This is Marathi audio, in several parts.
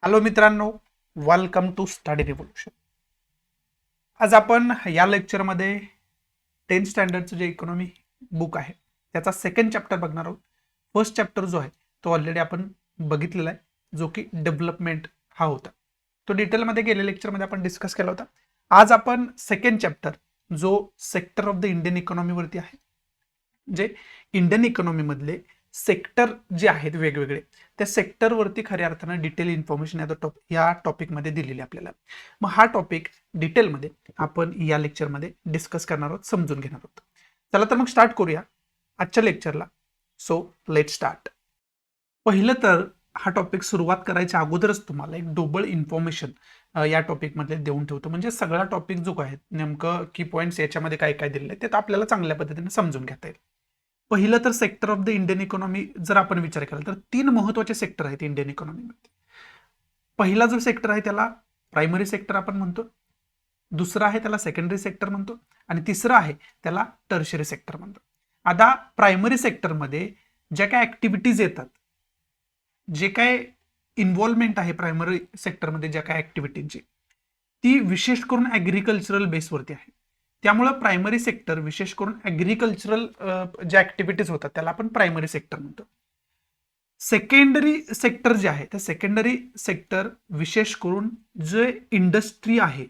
हॅलो मित्रांनो, वेलकम टू स्टडी रिव्होल्यूशन. आज आपण या लेक्चरमध्ये 10th स्टँडर्डचं जे इकॉनॉमी बुक आहे त्याचा सेकंड चॅप्टर बघणार आहोत. फर्स्ट चॅप्टर जो आहे तो ऑलरेडी आपण बघितलेला आहे, जो की डेव्हलपमेंट हा होता. तो डिटेलमध्ये गेल्या लेक्चरमध्ये आपण डिस्कस केला होता. आज आपण सेकंड चॅप्टर जो सेक्टर ऑफ द इंडियन इकॉनॉमीवरती आहे, जे इंडियन इकॉनॉमी मधले सेक्टर जे आहेत वेगवेगळे, त्या सेक्टरवरती खऱ्या अर्थानं डिटेल इन्फॉर्मेशन या टॉपिकमध्ये दिलेली आपल्याला. मग हा टॉपिक डिटेलमध्ये आपण या लेक्चरमध्ये डिस्कस करणार आहोत, समजून घेणार आहोत. चला तर मग स्टार्ट करूया आजच्या लेक्चरला. So let start. पहिलं तर हा टॉपिक सुरुवात करायच्या अगोदरच तुम्हाला एक डोबल इन्फॉर्मेशन या टॉपिकमध्ये देऊन ठेवतो, म्हणजे सगळा टॉपिक जो आहे नेमकं की पॉईंट्स याच्यामध्ये काय काय दिलेले आहेत ते आपल्याला चांगल्या पद्धतीने समजून घेता येईल. पहिलं तर sector of the Indian economy जर आपण विचार केला तर 3 महत्त्वाचे सेक्टर आहेत इंडियन इकॉनॉमीमध्ये. पहिला जो सेक्टर आहे त्याला प्रायमरी सेक्टर आपण म्हणतो, दुसरा आहे त्याला सेकंडरी सेक्टर म्हणतो, आणि तिसरा आहे त्याला टर्शरी सेक्टर म्हणतो. आता प्रायमरी सेक्टरमध्ये ज्या काय ऍक्टिव्हिटीज येतात, जे काय इन्व्हॉल्वमेंट आहे प्रायमरी सेक्टरमध्ये ज्या काय ऍक्टिव्हिटीजची, ती विशेष करून ऍग्रिकल्चरल बेसवरती आहे. त्यामुळं प्रायमरी सेक्टर विशेष करून ऍग्रिकल्चरल ज्या ऍक्टिव्हिटीज होतात त्याला आपण प्रायमरी सेक्टर म्हणतो. सेकंडरी सेक्टर जे आहे, त्या सेकंडरी सेक्टर विशेष करून जे इंडस्ट्री आहे,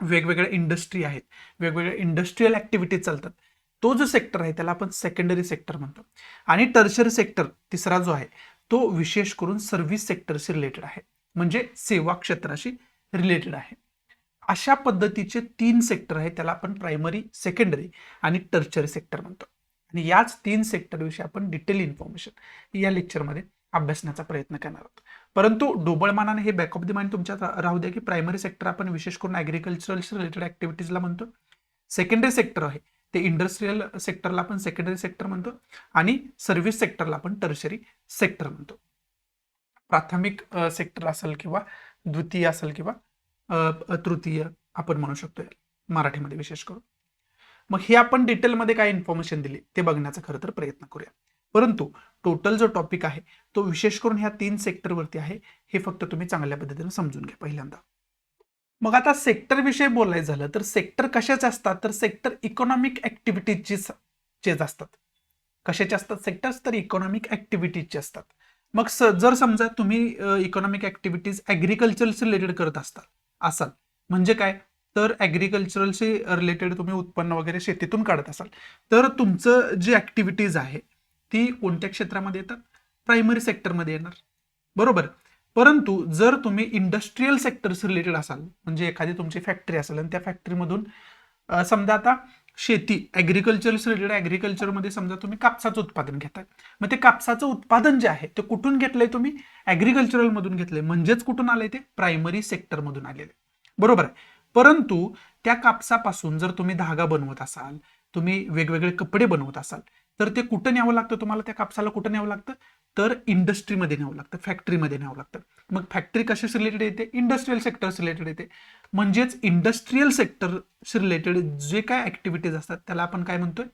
वेगवेगळ्या इंडस्ट्री आहेत, वेगवेगळ्या इंडस्ट्रीयल ऍक्टिव्हिटीज चालतात, तो जो सेक्टर आहे त्याला आपण सेकंडरी सेक्टर म्हणतो. आणि टर्शरी सेक्टर तिसरा जो आहे तो विशेष करून सर्व्हिस सेक्टरशी रिलेटेड आहे, म्हणजे सेवा क्षेत्राशी रिलेटेड आहे. अशा पद्धतीचे 3 सेक्टर आहेत, त्याला आपण प्रायमरी, सेकंडरी आणि टर्चरी सेक्टर म्हणतो. आणि याच 3 सेक्टरविषयी आपण डिटेल इन्फॉर्मेशन या लेक्चरमध्ये अभ्यासण्याचा प्रयत्न करणार आहोत. परंतु ढोबळमानाने हे बॅक ऑफ द माइंड तुमच्यात राहू द्या की प्रायमरी सेक्टर आपण विशेष करून ऍग्रिकल्चरल रिलेटेड ऍक्टिव्हिटीजला म्हणतो. सेकंडरी सेक्टर आहे ते इंडस्ट्रीयल सेक्टरला आपण सेकंडरी सेक्टर म्हणतो, आणि सर्व्हिस सेक्टरला आपण टर्शरी सेक्टर म्हणतो. प्राथमिक सेक्टर असेल किंवा द्वितीय असेल किंवा तृतीय आपण म्हणू शकतो मराठीमध्ये विशेष करून. मग हे आपण डिटेलमध्ये काय इन्फॉर्मेशन दिली ते बघण्याचा खरं तर प्रयत्न करूया. परंतु टोटल जो टॉपिक आहे तो विशेष करून ह्या 3 सेक्टरवरती आहे, हे फक्त तुम्ही चांगल्या पद्धतीने समजून घ्या पहिल्यांदा. मग आता सेक्टर विषयी बोलायचं झालं तर सेक्टर कशाचे असतात, तर सेक्टर इकॉनॉमिक ऍक्टिव्हिटीजचेच असतात. कशाचे असतात सेक्टर्स, तर इकॉनॉमिक ऍक्टिव्हिटीजचे असतात. मग जर समजा तुम्ही इकॉनॉमिक ऍक्टिव्हिटीज ऍग्रिकल्चरशी रिलेटेड करत असाल, म्हणजे काय, तर ऍग्रिकल्चरशी रिलेटेड तुम्ही उत्पन्न वगैरे शेतीतून काढत असाल, तर तुमचं जी ऍक्टिव्हिटीज आहे ती कोणत्या क्षेत्रामध्ये येतात, प्रायमरी सेक्टरमध्ये येणार, बरोबर. परंतु जर तुम्ही इंडस्ट्रीयल सेक्टरशी रिलेटेड असाल, म्हणजे एखादी तुमची फॅक्टरी असेल आणि त्या फॅक्टरीमधून समजा आता शेती ऍग्रिकल्चरशी रिलेटेड, ऍग्रिकल्चरमध्ये समजा तुम्ही कापसाचं उत्पादन घेताय, मग ते कापसाचं उत्पादन जे आहे ते कुठून घेतलंय तुम्ही, ऍग्रिकल्चरल मधून घेतलंय, म्हणजेच कुठून आलंय ते प्रायमरी सेक्टर मधून आलेले, बरोबर आहे. परंतु त्या कापसापासून जर तुम्ही धागा बनवत असाल, तुम्ही वेगवेगळे कपडे बनवत असाल, तर ते कुठं न्यावं लागतं तुम्हाला, त्या कापसाला कुठं न्यावं लागतं, तर इंडस्ट्रीमध्ये न्यावं लागतं, फॅक्टरीमध्ये न्यावं लागतं. मग फॅक्टरी कशाशी रिलेटेड येते, इंडस्ट्रीयल सेक्टरशी रिलेटेड येते. म्हणजेच इंडस्ट्रीयल सेक्टरशी रिलेटेड जे काय ऍक्टिव्हिटीज असतात त्याला आपण काय म्हणतोय,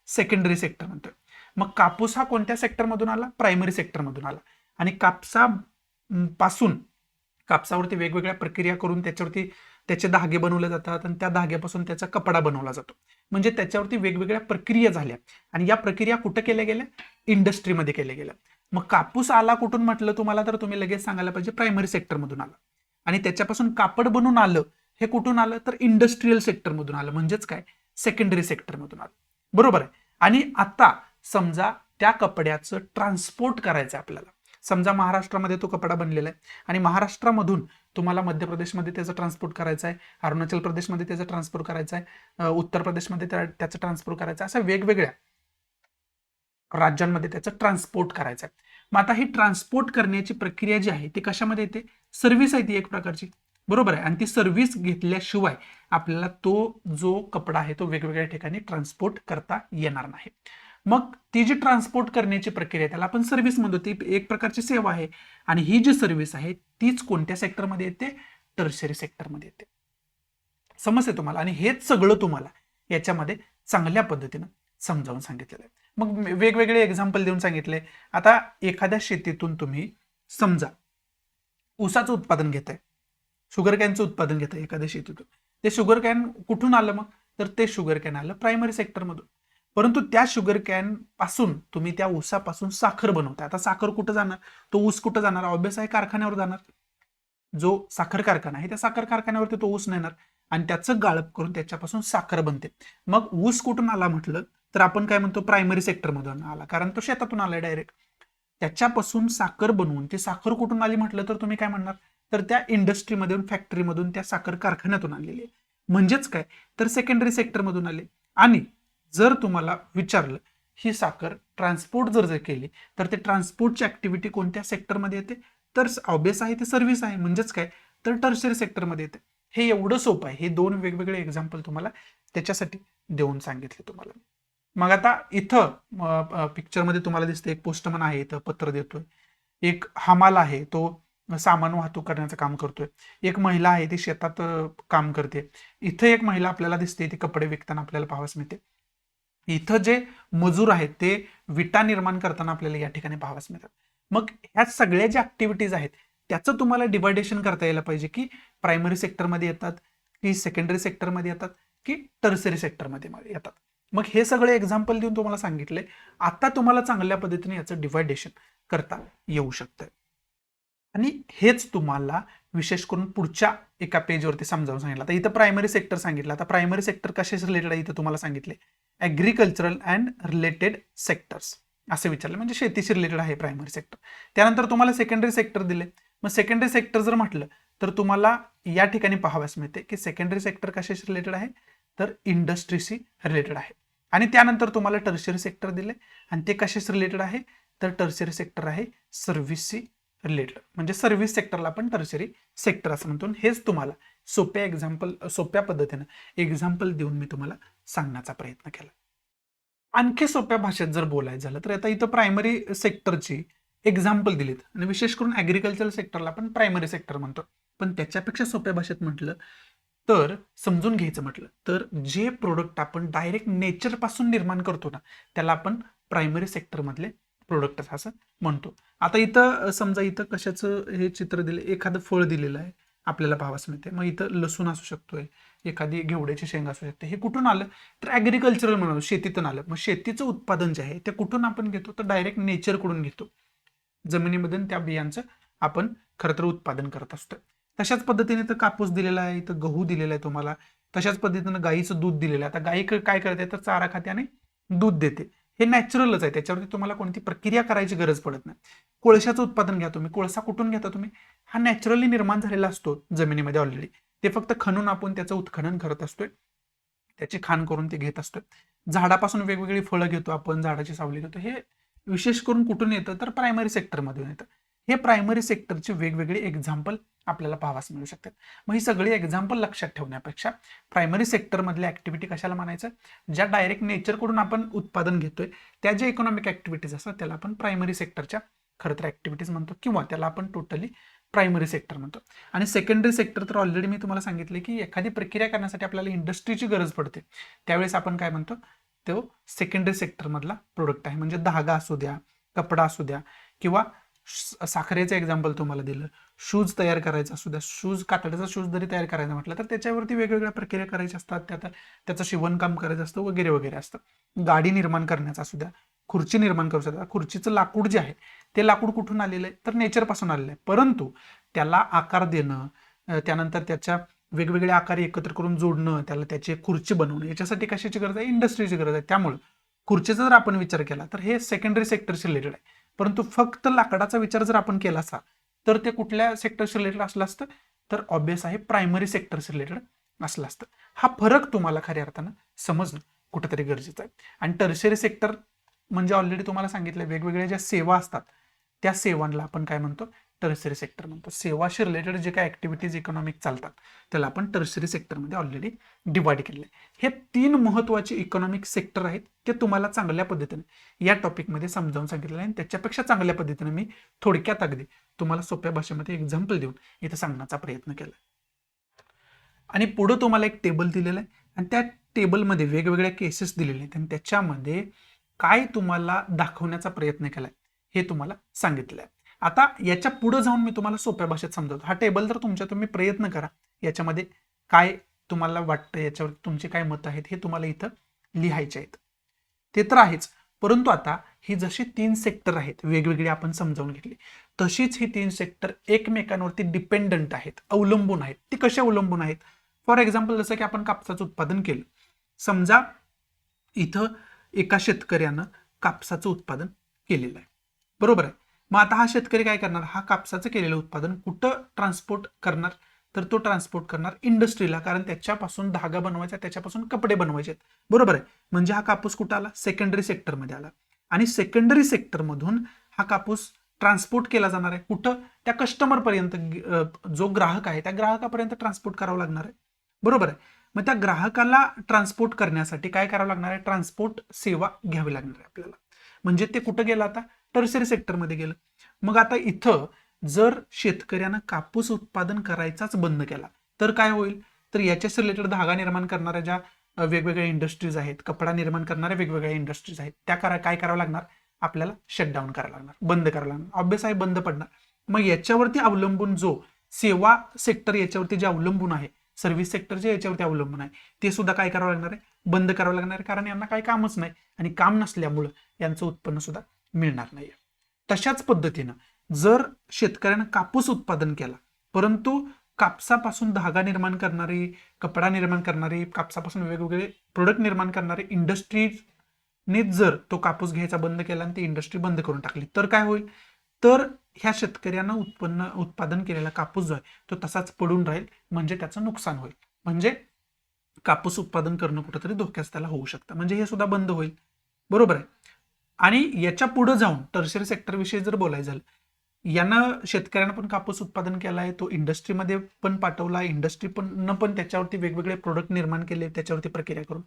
सेकंडरी सेक्टर म्हणतोय. मग कापूस हा कोणत्या सेक्टरमधून आला, प्रायमरी सेक्टरमधून आला. आणि कापसावरती वेगवेगळ्या प्रक्रिया करून त्याच्यावरती त्याचे धागे बनवले जातात, आणि त्या धाग्यापासून त्याचा कपडा बनवला जातो. म्हणजे त्याच्यावरती वेगवेगळ्या प्रक्रिया झाल्या, आणि या प्रक्रिया कुठं केल्या गेल्या, इंडस्ट्रीमध्ये केल्या गेल्या. मग कापूस आला कुठून म्हटलं तुम्हाला, तर तुम्ही लगेच सांगायला पाहिजे प्रायमरी सेक्टरमधून आला. आणि त्याच्यापासून कापड बनून आलं, हे कुठून आलं, तर इंडस्ट्रीयल सेक्टरमधून आलं, म्हणजेच काय, सेकंडरी सेक्टरमधून आलं, बरोबर आहे. आणि आता समजा त्या कपड्याचं ट्रान्सपोर्ट करायचं आपल्याला, समजा महाराष्ट्रामध्ये तो कपडा बनलेला आहे आणि महाराष्ट्रामधून तुम्हाला मध्य प्रदेशमध्ये त्याचं ट्रान्सपोर्ट करायचं आहे, अरुणाचल प्रदेशमध्ये त्याचं ट्रान्सपोर्ट करायचं आहे, उत्तर प्रदेशमध्ये त्याचं ट्रान्सपोर्ट करायचं आहे, असं वेगवेगळ्या राज्यांमध्ये त्याचं ट्रान्सपोर्ट करायचं आहे. मग आता ही ट्रान्सपोर्ट करण्याची प्रक्रिया जी आहे ती कशामध्ये येते, सर्व्हिस आहे ती एक प्रकारची, बरोबर आहे. आणि ती सर्व्हिस घेतल्याशिवाय आपल्याला तो जो कपडा आहे तो वेगवेगळ्या ठिकाणी ट्रान्सपोर्ट करता येणार नाही. मग ती जी ट्रान्सपोर्ट करण्याची प्रक्रिया त्याला आपण सर्व्हिस म्हणतो, ती एक प्रकारची सेवा आहे. आणि ही जी सर्व्हिस आहे तीच कोणत्या सेक्टरमध्ये येते, टर्शरी सेक्टरमध्ये येते. समजते तुम्हाला. आणि हेच सगळं तुम्हाला याच्यामध्ये चांगल्या पद्धतीनं समजावून सांगितलेलं आहे. मग वेगवेगळे एक्झाम्पल देऊन सांगितले. आता एखाद्या शेतीतून तुम्ही समजा ऊसाचं उत्पादन घेत आहे, शुगर कॅनचं उत्पादन घेत आहे एखाद्या शेतीतून, ते शुगर कॅन कुठून आलं मग? तर ते शुगर कॅन आलं प्रायमरी सेक्टरमधून. परंतु त्या शुगर कॅन पासून तुम्ही त्या ऊसापासून साखर बनवता. आता साखर कुठं जाणार? तो ऊस कुठं जाणार? ऑब्वियस आहे कारखान्यावर जाणार. जो साखर कारखाना आहे त्या साखर कारखान्यावरती तो ऊस नेणार आणि त्याचं गाळप करून त्याच्यापासून साखर बनते. मग ऊस कुठून आला म्हटलं तर आपण काय म्हणतो? प्रायमरी सेक्टरमधून आला, कारण तो शेतातून आलाय डायरेक्ट. त्याच्यापासून साखर बनवून ती साखर कुठून आली म्हटलं तर तुम्ही काय म्हणणार? तर त्या इंडस्ट्रीमधून, फॅक्टरीमधून, त्या साखर कारखान्यातून आलेली आहे. म्हणजेच काय? तर सेकंडरी सेक्टरमधून आले. आणि जर तुम्हाला विचारलं ही साखर ट्रान्सपोर्ट जर केली तर ते ट्रान्सपोर्टची ऍक्टिव्हिटी कोणत्या सेक्टरमध्ये येते? तर ऑब्वियस आहे ते सर्व्हिस आहे. म्हणजेच काय? तर टर्शरी सेक्टरमध्ये येते. हे एवढं सोपं आहे. हे दोन वेगवेगळे एक्झाम्पल तुम्हाला त्याच्यासाठी देऊन सांगितले तुम्हाला. मग आता इथं पिक्चरमध्ये तुम्हाला दिसते एक पोस्टमन आहे, इथं पत्र देतोय. एक हमाल आहे, तो सामान वाहतूक करण्याचं काम करतोय. एक महिला आहे, ती शेतात काम करते. इथं एक महिला आपल्याला दिसते, ती कपडे विकताना आपल्याला पाहावयास मिळते. इथं जे मजूर आहेत ते विटा निर्माण करताना आपल्याला या ठिकाणी पाहावयास मिळतात. मग ह्या सगळ्या ज्या ऍक्टिव्हिटीज आहेत त्याचं तुम्हाला डिवायडेशन करता यायला पाहिजे, की प्रायमरी सेक्टरमध्ये येतात, की सेकंडरी सेक्टरमध्ये येतात, की टर्सरी सेक्टरमध्ये येतात. मग हे सगळे एक्झाम्पल देऊन तुम्हाला सांगितले. आता तुम्हाला चांगल्या पद्धतीने याचं डिवायडेशन करता येऊ शकतं. आणि हेच तुम्हाला विशेष करून पुढच्या एका पेजवरती समजावून सांगितलं. आता इथं प्रायमरी सेक्टर सांगितलं. आता प्रायमरी सेक्टर कशाशी रिलेटेड आहे इथं तुम्हाला सांगितले? ॲग्रिकल्चरल अँड रिलेटेड सेक्टर्स असं विचारलं, म्हणजे शेतीशी रिलेटेड आहे प्रायमरी सेक्टर. त्यानंतर तुम्हाला सेकंडरी सेक्टर दिले. मग सेकंडरी सेक्टर जर म्हटलं तर तुम्हाला या ठिकाणी पाहाव्यास मिळते की सेकंडरी सेक्टर कशाशी रिलेटेड आहे? तर इंडस्ट्रीशी रिलेटेड आहे. आणि त्यानंतर तुम्हाला टर्शरी सेक्टर दिले आणि ते कशाशी रिलेटेड आहे? तर टर्शरी सेक्टर आहे सर्व्हिसशी रिलेटेड, म्हणजे सर्व्हिस सेक्टरला आपण टर्शरी सेक्टर असं म्हणतो. हेच तुम्हाला सोप्या पद्धतीनं एक्झाम्पल देऊन मी तुम्हाला सांगण्याचा प्रयत्न केला. आणखी सोप्या भाषेत जर बोलायचं झालं तर आता इथं प्रायमरी सेक्टरची एक्झाम्पल दिलीत आणि विशेष करून ॲग्रिकल्चर सेक्टरला आपण प्रायमरी सेक्टर म्हणतो. पण त्याच्यापेक्षा सोप्या भाषेत म्हटलं तर समजून घ्यायचं म्हटलं तर जे प्रोडक्ट आपण डायरेक्ट नेचरपासून निर्माण करतो ना त्याला आपण प्रायमरी सेक्टरमधले प्रोडक्ट असं म्हणतो. आता इथं समजा इथं कशाचं हे चित्र दिलं, एखादं फळ दिलेलं आहे आपल्याला पाहावयास मिळते. मग इथं लसूण असू शकतोय, एखादी घेवड्याची शेंग असू शकते. हे कुठून आलं? तर ॲग्रिकल्चरल म्हणून शेतीतून आलं. मग शेतीचं उत्पादन जे आहे ते कुठून आपण घेतो? तर डायरेक्ट नेचरकडून घेतो. जमिनीमधून त्या बियांचं आपण खरं तर उत्पादन करत असतो. तशाच पद्धतीने तर कापूस दिलेला आहे, इथं गहू दिलेला आहे तुम्हाला. तशाच पद्धतीनं गाईचं दूध दिलेलं आहे. आता गाई काय करते? तर चारा खाते आणि दूध देते. हे नॅचरलच आहे, त्याच्यावरती तुम्हाला कोणती प्रक्रिया करायची गरज पडत नाही. कोळशाचं उत्पादन घ्या तुम्ही. कोळसा कुठून घेता तुम्ही? हा नॅचरली निर्माण झालेला असतो जमिनीमध्ये ऑलरेडी. ते फक्त खणून आपण त्याचं उत्खनन करत असतोय, त्याची खाण करून ते घेत असतोय. झाडापासून वेगवेगळी फळं घेतो आपण, झाडाची सावली घेतो. हे विशेष करून कुठून येतं? तर प्रायमरी सेक्टरमधून येतं. हे प्रायमरी सेक्टरचे वेगवेगळे एक्झाम्पल आपल्याला पाहावयास मिळू शकतात. मग ही सगळी एक्झाम्पल लक्षात ठेवण्यापेक्षा प्रायमरी सेक्टरमधल्या ऍक्टिव्हिटी कशाला म्हणायचं? ज्या डायरेक्ट नेचरकडून आपण उत्पादन घेतोय त्या ज्या इकॉनॉमिक ऍक्टिव्हिटीज असतात त्याला आपण प्रायमरी सेक्टरच्या खरं तर ऍक्टिव्हिटीज म्हणतो, किंवा त्याला आपण टोटली प्रायमरी सेक्टर म्हणतो. आणि सेकंडरी सेक्टर तर ऑलरेडी मी तुम्हाला सांगितले की एखादी प्रक्रिया करण्यासाठी आपल्याला इंडस्ट्रीची गरज पडते, त्यावेळेस आपण काय म्हणतो? तो सेकंडरी सेक्टरमधला प्रोडक्ट आहे. म्हणजे धागा असू द्या, कपडा असू द्या, किंवा साखरेचं एक्झाम्पल तुम्हाला दिलं, शूज तयार करायचा असू द्या. शूज, कातडीचा शूज जरी तयार करायचा म्हटलं तर त्याच्यावरती वेगवेगळ्या प्रक्रिया करायच्या असतात, त्याचं शिवणकाम करायचं असतं वगैरे वगैरे असतं. गाडी निर्माण करण्याचा असू द्या, खुर्ची निर्माण करू शकता. खुर्चीचं लाकूड जे आहे ते लाकूड कुठून आलेलं आहे? तर नेचरपासून आलेलं आहे. परंतु त्याला आकार देणं, त्यानंतर त्याच्या वेगवेगळे आकार एकत्र करून जोडणं, त्याला त्याची खुर्ची बनवणं, याच्यासाठी कशाची गरज आहे? इंडस्ट्रीची गरज आहे. त्यामुळे खुर्चीचा जर आपण विचार केला तर हे सेकंडरी सेक्टरशी रिलेटेड आहे. परंतु फक्त लाकडाचा विचार जर आपण केला असा तर ते कुठल्या सेक्टरशी रिलेटेड असलं असतं? तर ऑब्वियस आहे प्रायमरी सेक्टरशी रिलेटेड असलं असतं. हा फरक तुम्हाला खऱ्या अर्थानं समजणं कुठेतरी गरजेचं आहे. आणि टर्शरी सेक्टर म्हणजे ऑलरेडी तुम्हाला सांगितलं, वेगवेगळ्या ज्या सेवा असतात त्या सेवांना आपण काय म्हणतो? टर्शरी सेक्टर म्हणतो. सेवाशी रिलेटेड जे काही ऍक्टिव्हिटीज इकॉनॉमिक चालतात त्याला आपण टर्शरी सेक्टरमध्ये ऑलरेडी डिवाइड केलेले आहे. हे 3 महत्त्वाचे इकॉनॉमिक सेक्टर आहेत, ते तुम्हाला चांगल्या पद्धतीने या टॉपिकमध्ये समजावून सांगितलेलं आहे. आणि त्याच्यापेक्षा चांगल्या पद्धतीने मी थोडक्यात अगदी तुम्हाला सोप्या भाषेमध्ये एक्झाम्पल देऊन इथं सांगण्याचा प्रयत्न केला. आणि पुढे तुम्हाला एक टेबल दिलेलं आहे आणि त्या टेबलमध्ये वेगवेगळ्या केसेस दिलेले आहेत आणि त्याच्यामध्ये काय तुम्हाला दाखवण्याचा प्रयत्न केलाय हे तुम्हाला सांगितलं आहे. आता याच्या पुढे जाऊन मी तुम्हाला सोप्या भाषेत समजावतो. हा टेबल तर तुम्ही प्रयत्न करा, याच्यामध्ये काय तुम्हाला वाटतं, याच्यावर तुमचे काय मत आहेत हे तुम्हाला इथं लिहायचे आहेत. ते तर आहेच, परंतु आता ही जशी 3 सेक्टर आहेत वेगवेगळे आपण समजावून घेतले, तशीच ही 3 सेक्टर एकमेकांवरती डिपेंडंट आहेत, अवलंबून आहेत. ती कशी अवलंबून आहेत? फॉर एक्झाम्पल जसं की आपण कापसाचं उत्पादन केलं, समजा इथं एका शेतकऱ्यानं कापसाचं उत्पादन केलेलं आहे, बरोबर आहे. मग आता हा शेतकरी काय करणार, हा कापसाचं केलेलं उत्पादन कुठं ट्रान्सपोर्ट करणार, तर तो ट्रान्सपोर्ट करणार इंडस्ट्रीला, कारण त्याच्यापासून धागा बनवायचा, त्याच्यापासून कपडे बनवायचे आहेत, बरोबर आहे. म्हणजे हा कापूस कुठं आला, सेकंडरी सेक्टरमध्ये आला, आणि सेकंडरी सेक्टरमधून हा कापूस ट्रान्सपोर्ट केला जाणार आहे कुठं, त्या कस्टमरपर्यंत, जो ग्राहक आहे त्या ग्राहकापर्यंत ट्रान्सपोर्ट करावं लागणार आहे, बरोबर आहे. मग त्या ग्राहकाला ट्रान्सपोर्ट करण्यासाठी काय करावं लागणार आहे, ट्रान्सपोर्ट सेवा घ्यावी लागणार आहे आपल्याला. म्हणजे ते कुठं गेलं, आता टर्शरी सेक्टरमध्ये गेलं. मग आता इथं जर शेतकऱ्यानं कापूस उत्पादन करायचाच बंद केला तर काय होईल, तर याच्याच रिलेटेड धागा निर्माण करणाऱ्या ज्या वेगवेगळ्या इंडस्ट्रीज आहेत, कपडा निर्माण करणाऱ्या वेगवेगळ्या इंडस्ट्रीज आहेत, त्या काय करावं लागणार, आपल्याला शटडाऊन करायला लागणार, बंद करायला लागणार, ऑब्वियस आहे बंद पडणार. मग याच्यावरती अवलंबून जो सेवा सेक्टर याच्यावरती जे अवलंबून आहे, सर्व्हिस सेक्टर जे याच्यावरती अवलंबून आहे, ते सुद्धा काय करावं लागणार आहे, बंद करावं लागणार आहे, कारण यांना काही कामच नाही, आणि काम नसल्यामुळं यांचं उत्पन्न सुद्धा मिळणार नाही. तशाच पद्धतीनं जर शेतकऱ्यानं कापूस उत्पादन केला, परंतु कापसापासून धागा निर्माण करणारी, कपडा निर्माण करणारी, कापसापासून वेगवेगळे प्रोडक्ट निर्माण करणारी इंडस्ट्रीने जर तो कापूस घ्यायचा बंद केला आणि ती इंडस्ट्री बंद करून टाकली, तर काय होईल, तर ह्या शेतकऱ्यानं उत्पादन केलेला कापूस जो आहे तो तसाच पडून राहील, म्हणजे त्याचं नुकसान होईल. म्हणजे कापूस उत्पादन करणं कुठेतरी धोक्यास त्याला होऊ शकतं, म्हणजे हे सुद्धा बंद होईल, बरोबर आहे. आणि याच्या पुढे जाऊन टर्शरी सेक्टर विषयी जर बोलायचं झालं, यानं शेतकऱ्यानं पण कापूस उत्पादन केलाय, तो इंडस्ट्रीमध्ये पण पाठवला, इंडस्ट्री पण त्याच्यावरती वेगवेगळे प्रोडक्ट निर्माण केले त्याच्यावरती प्रक्रिया करून.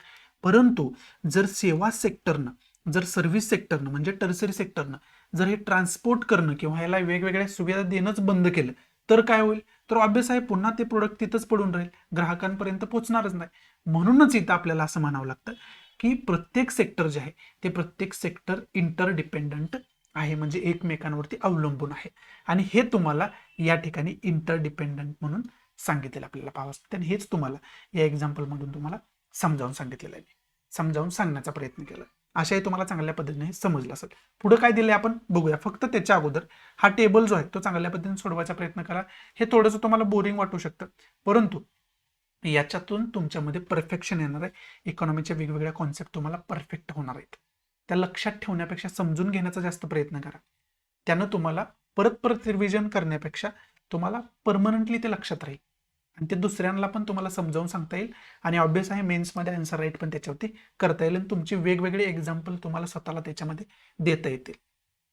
परंतु जर सेवा सेक्टरनं, जर सर्व्हिस सेक्टरनं म्हणजे टर्शरी सेक्टरनं जर हे ट्रान्सपोर्ट करणं किंवा ह्याला वेगवेगळ्या सुविधा देणंच बंद केलं, तर काय होईल, तर ऑब्वियस आहे पुन्हा ते प्रोडक्ट तिथंच पडून राहील, ग्राहकांपर्यंत पोहोचणारच नाही. म्हणूनच इथं आपल्याला असं म्हणावं लागतं की प्रत्येक सेक्टर जे आहे ते प्रत्येक सेक्टर इंटरडिपेंडंट आहे, म्हणजे एकमेकांवरती अवलंबून आहे. आणि हे तुम्हाला या ठिकाणी इंटरडिपेंडंट म्हणून सांगितलेलं आपल्याला पाहावं असतं, आणि हेच तुम्हाला या एक्झाम्पलमधून तुम्हाला समजावून सांगितलेलं आहे, समजावून सांगण्याचा प्रयत्न केला. अशाही तुम्हाला चांगल्या पद्धतीने समजलं असेल. पुढे काय दिलंय आपण बघूया. फक्त त्याच्या अगोदर हा टेबल जो आहे तो चांगल्या पद्धतीने सोडवायचा प्रयत्न करा. हे थोडंसं तुम्हाला बोरिंग वाटू शकतं, परंतु याच्यातून तुमच्यामध्ये परफेक्शन येणार आहे. इकॉनॉमीच्या वेगवेगळ्या कॉन्सेप्ट तुम्हाला परफेक्ट होणार आहेत. त्या लक्षात ठेवण्यापेक्षा समजून घेण्याचा जास्त प्रयत्न करा. त्यानं तुम्हाला परत परत रिव्हिजन करण्यापेक्षा तुम्हाला परमनंटली ते लक्षात राहील, आणि ते दुसऱ्यांना पण तुम्हाला समजावून सांगता येईल. आणि ऑब्वियस आहे मेन्समध्ये आन्सर राईट पण त्याच्यावरती करता येईल, आणि तुमची वेगवेगळे एक्झाम्पल तुम्हाला स्वतःला त्याच्यामध्ये देता येतील.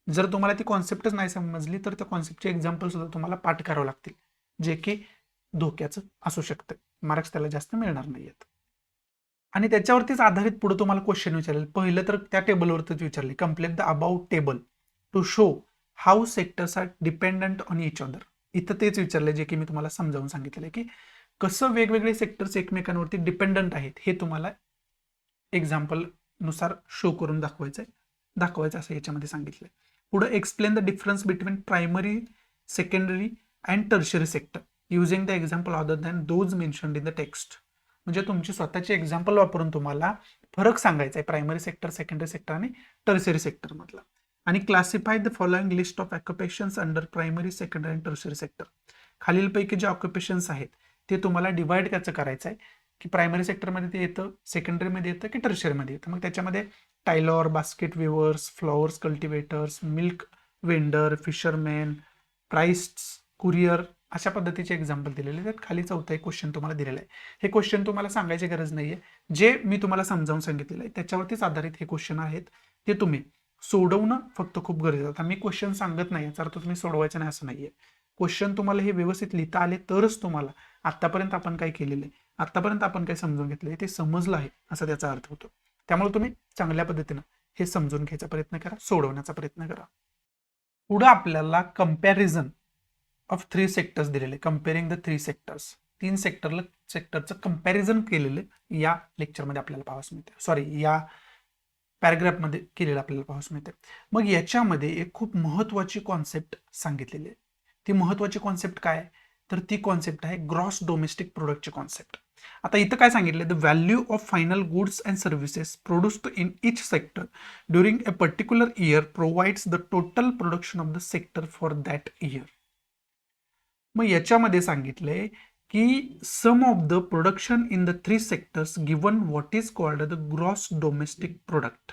जर तुम्हाला ती कॉन्सेप्टच नाही समजली तर त्या कॉन्सेप्टचे एक्झाम्पल सुद्धा तुम्हाला पाठ करावं लागतील, जे की धोक्याचं असू शकतं, मार्क्स त्याला जास्त मिळणार नाहीयेत. आणि त्याच्यावरतीच आधारित पुढे तुम्हाला क्वेश्चन विचारेल. पहिलं तर त्या टेबलवरतीच विचारले, complete the about table to show how sectors are dependent on each other. इथं तेच विचारले जे की मी तुम्हाला समजावून सांगितलेलं आहे, की कसं वेगवेगळे सेक्टर्स एकमेकांवरती डिपेंडंट आहेत हे तुम्हाला एक्झाम्पल नुसार शो करून दाखवायचं असं याच्यामध्ये सांगितलंय. पुढे explain the difference between primary, secondary and tertiary sector using the example other than those mentioned in the text. म्हणजे तुमची स्वतःची एक्झाम्पल वापरून तुम्हाला फरक सांगायचा आहे प्रायमरी सेक्टर, सेकंडरी सेक्टर आणि टर्शरी सेक्टर मधला. आणि classify the following list of occupations under primary, secondary and tertiary sector. खालीलपैकी जे ऑक्युपेशन्स आहेत ते तुम्हाला डिवाइड त्याचं करायचं आहे, की प्रायमरी सेक्टरमध्ये ते येतं, सेकंडरीमध्ये येतं की टर्शरीमध्ये येतं. मग त्याच्यामध्ये tailor, basket weavers, flowers cultivators, milk vendor, fisherman, priests, courier, अशा पद्धतीचे एक्झाम्पल दिलेले आहेत. खाली चौथा एक क्वेश्चन तुम्हाला दिलेला आहे. हे क्वेश्चन तुम्हाला सांगायची गरज नाहीये, जे मी तुम्हाला समजावून सांगितलेलं आहे त्याच्यावरतीच आधारित हे क्वेश्चन आहेत. ते तुम्ही सोडवणं फक्त खूप गरजेचं. आता मी क्वेश्चन सांगत नाही याचा अर्थ तुम्ही सोडवायचं नाही असं नाहीये. क्वेश्चन तुम्हाला हे व्यवस्थित लिहिता आले तरच तुम्हाला आतापर्यंत आपण काय केलेलं आहे, आतापर्यंत आपण काय समजून घेतलंय ते समजलं आहे असा त्याचा अर्थ होतो. त्यामुळे तुम्ही चांगल्या पद्धतीनं हे समजून घ्यायचा प्रयत्न करा, सोडवण्याचा प्रयत्न करा. पुढे आपल्याला कंपॅरिझन ऑफ 3 सेक्टर्स दिलेले, कंपेअरिंग द 3 सेक्टर्स. 3 सेक्टरचं कंपॅरिझन केलेलं या लेक्चरमध्ये आपल्याला पाहावं मिळते, सॉरी या पॅराग्राफमध्ये केलेलं आपल्याला पाहावयास मिळते. मग याच्यामध्ये एक खूप महत्त्वाची कॉन्सेप्ट सांगितलेली आहे. ती महत्त्वाची कॉन्सेप्ट काय आहे? तर ती कॉन्सेप्ट आहे ग्रॉस डोमेस्टिक प्रोडक्टची कॉन्सेप्ट. आता इथं काय सांगितलं, the value of final goods and services produced in each sector during a particular year provides the total production of the sector for that year. मग याच्यामध्ये सांगितलंय की sum of the production in the 3 sectors given what is called the gross domestic product.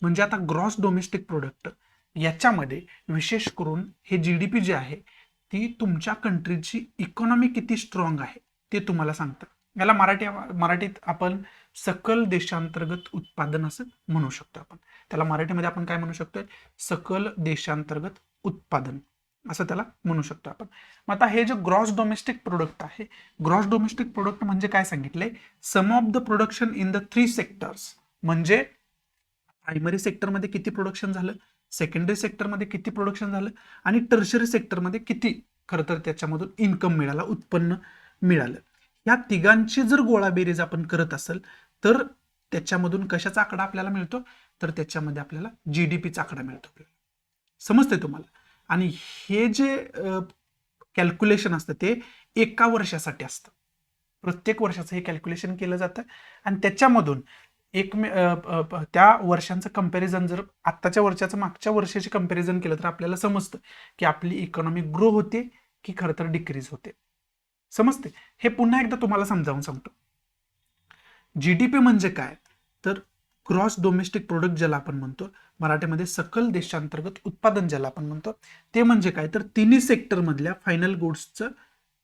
म्हणजे आता ग्रॉस डोमेस्टिक प्रोडक्ट याच्यामध्ये विशेष करून हे GDP जे आहे ती तुमच्या कंट्रीची इकॉनॉमी किती स्ट्रॉंग आहे ते तुम्हाला सांगतं. याला मराठीत आपण सकल देशांतर्गत उत्पादन असं म्हणू शकतो. आपण त्याला मराठीमध्ये आपण काय म्हणू शकतोय, सकल देशांतर्गत उत्पादन असं त्याला म्हणू शकतो आपण. मग आता हे जे ग्रॉस डोमेस्टिक प्रोडक्ट आहे, ग्रॉस डोमेस्टिक प्रोडक्ट म्हणजे काय सांगितलंय, sum of the production in the 3 sectors. म्हणजे प्रायमरी सेक्टरमध्ये किती प्रोडक्शन झालं, सेकंडरी सेक्टरमध्ये किती प्रोडक्शन झालं आणि टर्शरी सेक्टरमध्ये किती खरं तर त्याच्यामधून इन्कम मिळाला, उत्पन्न मिळालं. या तिघांची जर गोळाबेरीज आपण करत असेल तर त्याच्यामधून कशाचा आकडा आपल्याला मिळतो, तर त्याच्यामध्ये आपल्याला GDPचा आकडा मिळतो. समजतंय तुम्हाला? आणि हे जे कॅल्क्युलेशन असतं ते एका वर्षासाठी असतं. प्रत्येक वर्षाचं हे कॅल्क्युलेशन केलं जातं आणि त्याच्यामधून त्या वर्षांचं कंपॅरिझन जर आत्ताच्या वर्षाचं मागच्या वर्षाची कंपॅरिझन केलं तर आपल्याला समजतं की आपली इकॉनॉमी ग्रो होते की खरं तर डिक्रीज होते. समजते? हे पुन्हा एकदा तुम्हाला समजावून सांगतो. GDP म्हणजे काय, तर ग्रॉस डोमेस्टिक प्रोडक्ट ज्याला आपण म्हणतो, मराठीमध्ये सकल देशांतर्गत उत्पादन ज्याला आपण म्हणतो, ते म्हणजे काय, तर तिन्ही सेक्टर मधल्या फायनल गुड्सचं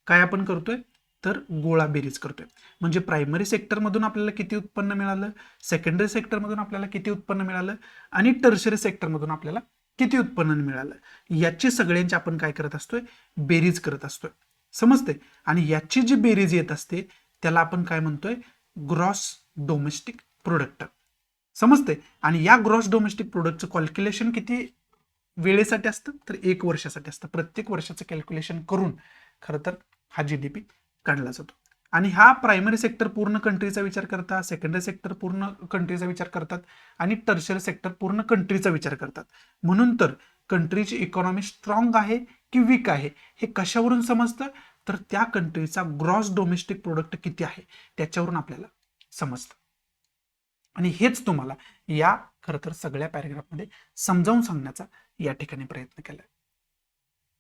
काय आपण करतोय, तर गोळाबेरीज करतोय. म्हणजे प्रायमरी सेक्टरमधून आपल्याला किती उत्पन्न मिळालं, सेकंडरी सेक्टरमधून आपल्याला किती उत्पन्न मिळालं आणि टर्शरी सेक्टरमधून आपल्याला किती उत्पन्न मिळालं, याची सगळ्यांची आपण काय करत असतोय, बेरीज करत असतोय. समजते? आणि याची जी बेरीज येत असते त्याला आपण काय म्हणतोय, ग्रॉस डोमेस्टिक प्रोडक्ट. समजते? आणि या ग्रॉस डोमेस्टिक प्रोडक्टचं कॅल्क्युलेशन किती वेळेसाठी असतं, तर 1 वर्षासाठी असतं. प्रत्येक वर्षाचं कॅल्क्युलेशन करून खरं तर हा GDP काढला जातो. आणि हा प्रायमरी सेक्टर पूर्ण कंट्रीचा विचार करतात, सेकंडरी सेक्टर पूर्ण कंट्रीचा विचार करतात आणि टर्शरी सेक्टर पूर्ण कंट्रीचा विचार करतात. म्हणून तर कंट्रीची इकॉनॉमी स्ट्रॉंग आहे की वीक आहे हे कशावरून समजतं, तर त्या कंट्रीचा ग्रॉस डोमेस्टिक प्रोडक्ट किती आहे त्याच्यावरून आपल्याला समजतं. आणि हेच तुम्हाला या खरं तर सगळ्या पॅराग्राफमध्ये समजावून सांगण्याचा या ठिकाणी प्रयत्न केला.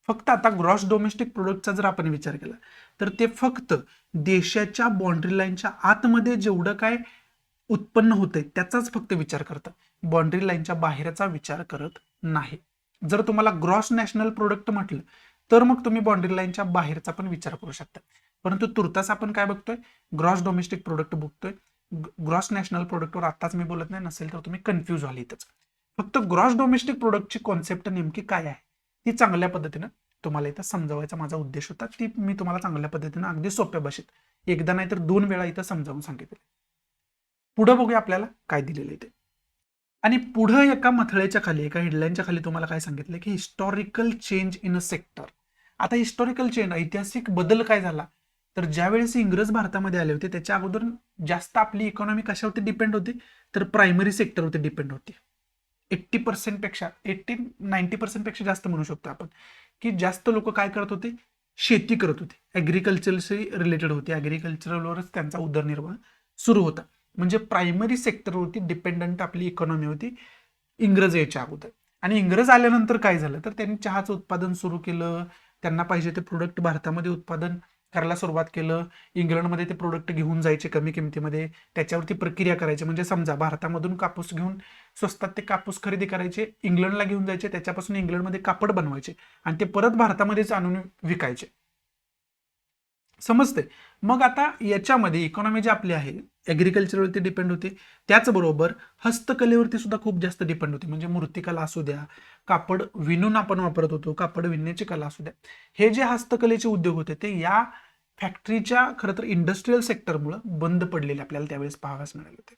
फक्त आता ग्रॉस डोमेस्टिक प्रोडक्टचा जर आपण विचार केला तर ते फक्त देशाच्या बाउंड्री लाईनच्या आतमध्ये जेवढं काय उत्पन्न होतंय त्याचाच फक्त विचार करतं, बाउंड्री लाईनच्या बाहेरचा विचार करत नाही. जर तुम्हाला ग्रॉस नॅशनल प्रोडक्ट म्हटलं तर मग तुम्ही बाउंड्री लाईनच्या बाहेरचा पण विचार करू शकता. परंतु तुर्तास आपण काय बघतोय, ग्रॉस डोमेस्टिक प्रोडक्ट बघतोय. ग्रॉस नॅशनल प्रोडक्टवर आताच मी बोलत नाही, नसेल तर तुम्ही कन्फ्यूज व्हाल इथंच. फक्त ग्रॉस डोमेस्टिक प्रोडक्टची कॉन्सेप्ट नेमकी काय आहे ती चांगल्या पद्धतीनं तुम्हाला इथं समजावायचा माझा उद्देश होता. ती मी तुम्हाला चांगल्या पद्धतीनं अगदी सोप्या भाषेत एकदा नाही तर 2 वेळा इथं समजावून सांगितलं. पुढे बघूया आपल्याला काय दिलेलं आहे ते. आणि पुढे एका मथळ्याच्या खाली, एका हेडलाईनच्या खाली तुम्हाला काय सांगितलं की historical change in a sector. आता हिस्टॉरिकल चेंज, ऐतिहासिक बदल काय झाला, तर ज्यावेळेस इंग्रज भारतामध्ये आले होते त्याच्या अगोदर जास्त आपली इकॉनॉमी कशावरती डिपेंड होती, तर प्रायमरी सेक्टरवरती डिपेंड होती. 80% पेक्षा 80-90% पेक्षा जास्त म्हणू शकतो आपण की जास्त लोक काय करत होते, शेती करत होते, ॲग्रिकल्चरशी रिलेटेड होते, ॲग्रिकल्चरवरच त्यांचा उदरनिर्वाह सुरू होता. म्हणजे प्रायमरी सेक्टरवरती डिपेंडंट आपली इकॉनॉमी होती इंग्रज यायच्या अगोदर. आणि इंग्रज आल्यानंतर काय झालं, तर त्यांनी चहाचं उत्पादन सुरू केलं, त्यांना पाहिजे ते प्रोडक्ट भारतामध्ये उत्पादन करायला सुरुवात केलं. इंग्लंडमध्ये ते प्रोडक्ट घेऊन जायचे कमी किमतीमध्ये, त्याच्यावरती प्रक्रिया करायची. म्हणजे समजा भारतामधून कापूस घेऊन स्वस्तात ते कापूस खरेदी करायचे, इंग्लंडला घेऊन जायचे, त्याच्यापासून इंग्लंडमध्ये कापड बनवायचे आणि ते परत भारतामध्येच आणून विकायचे. समजते? मग आता याच्यामध्ये इकॉनॉमी जी आपली आहे ॲग्रिकल्चरवरती डिपेंड होते, त्याचबरोबर हस्तकलेवरती सुद्धा खूप जास्त डिपेंड होते. म्हणजे मूर्तिकला असू द्या, कापड विणून आपण वापरत होतो, कापड विणण्याची कला असू द्या, हे जे हस्तकलेचे उद्योग होते ते या फॅक्टरीच्या खरं तर इंडस्ट्रीयल सेक्टरमुळे बंद पडलेले आपल्याला त्यावेळेस पाहाव्यास मिळाले होते.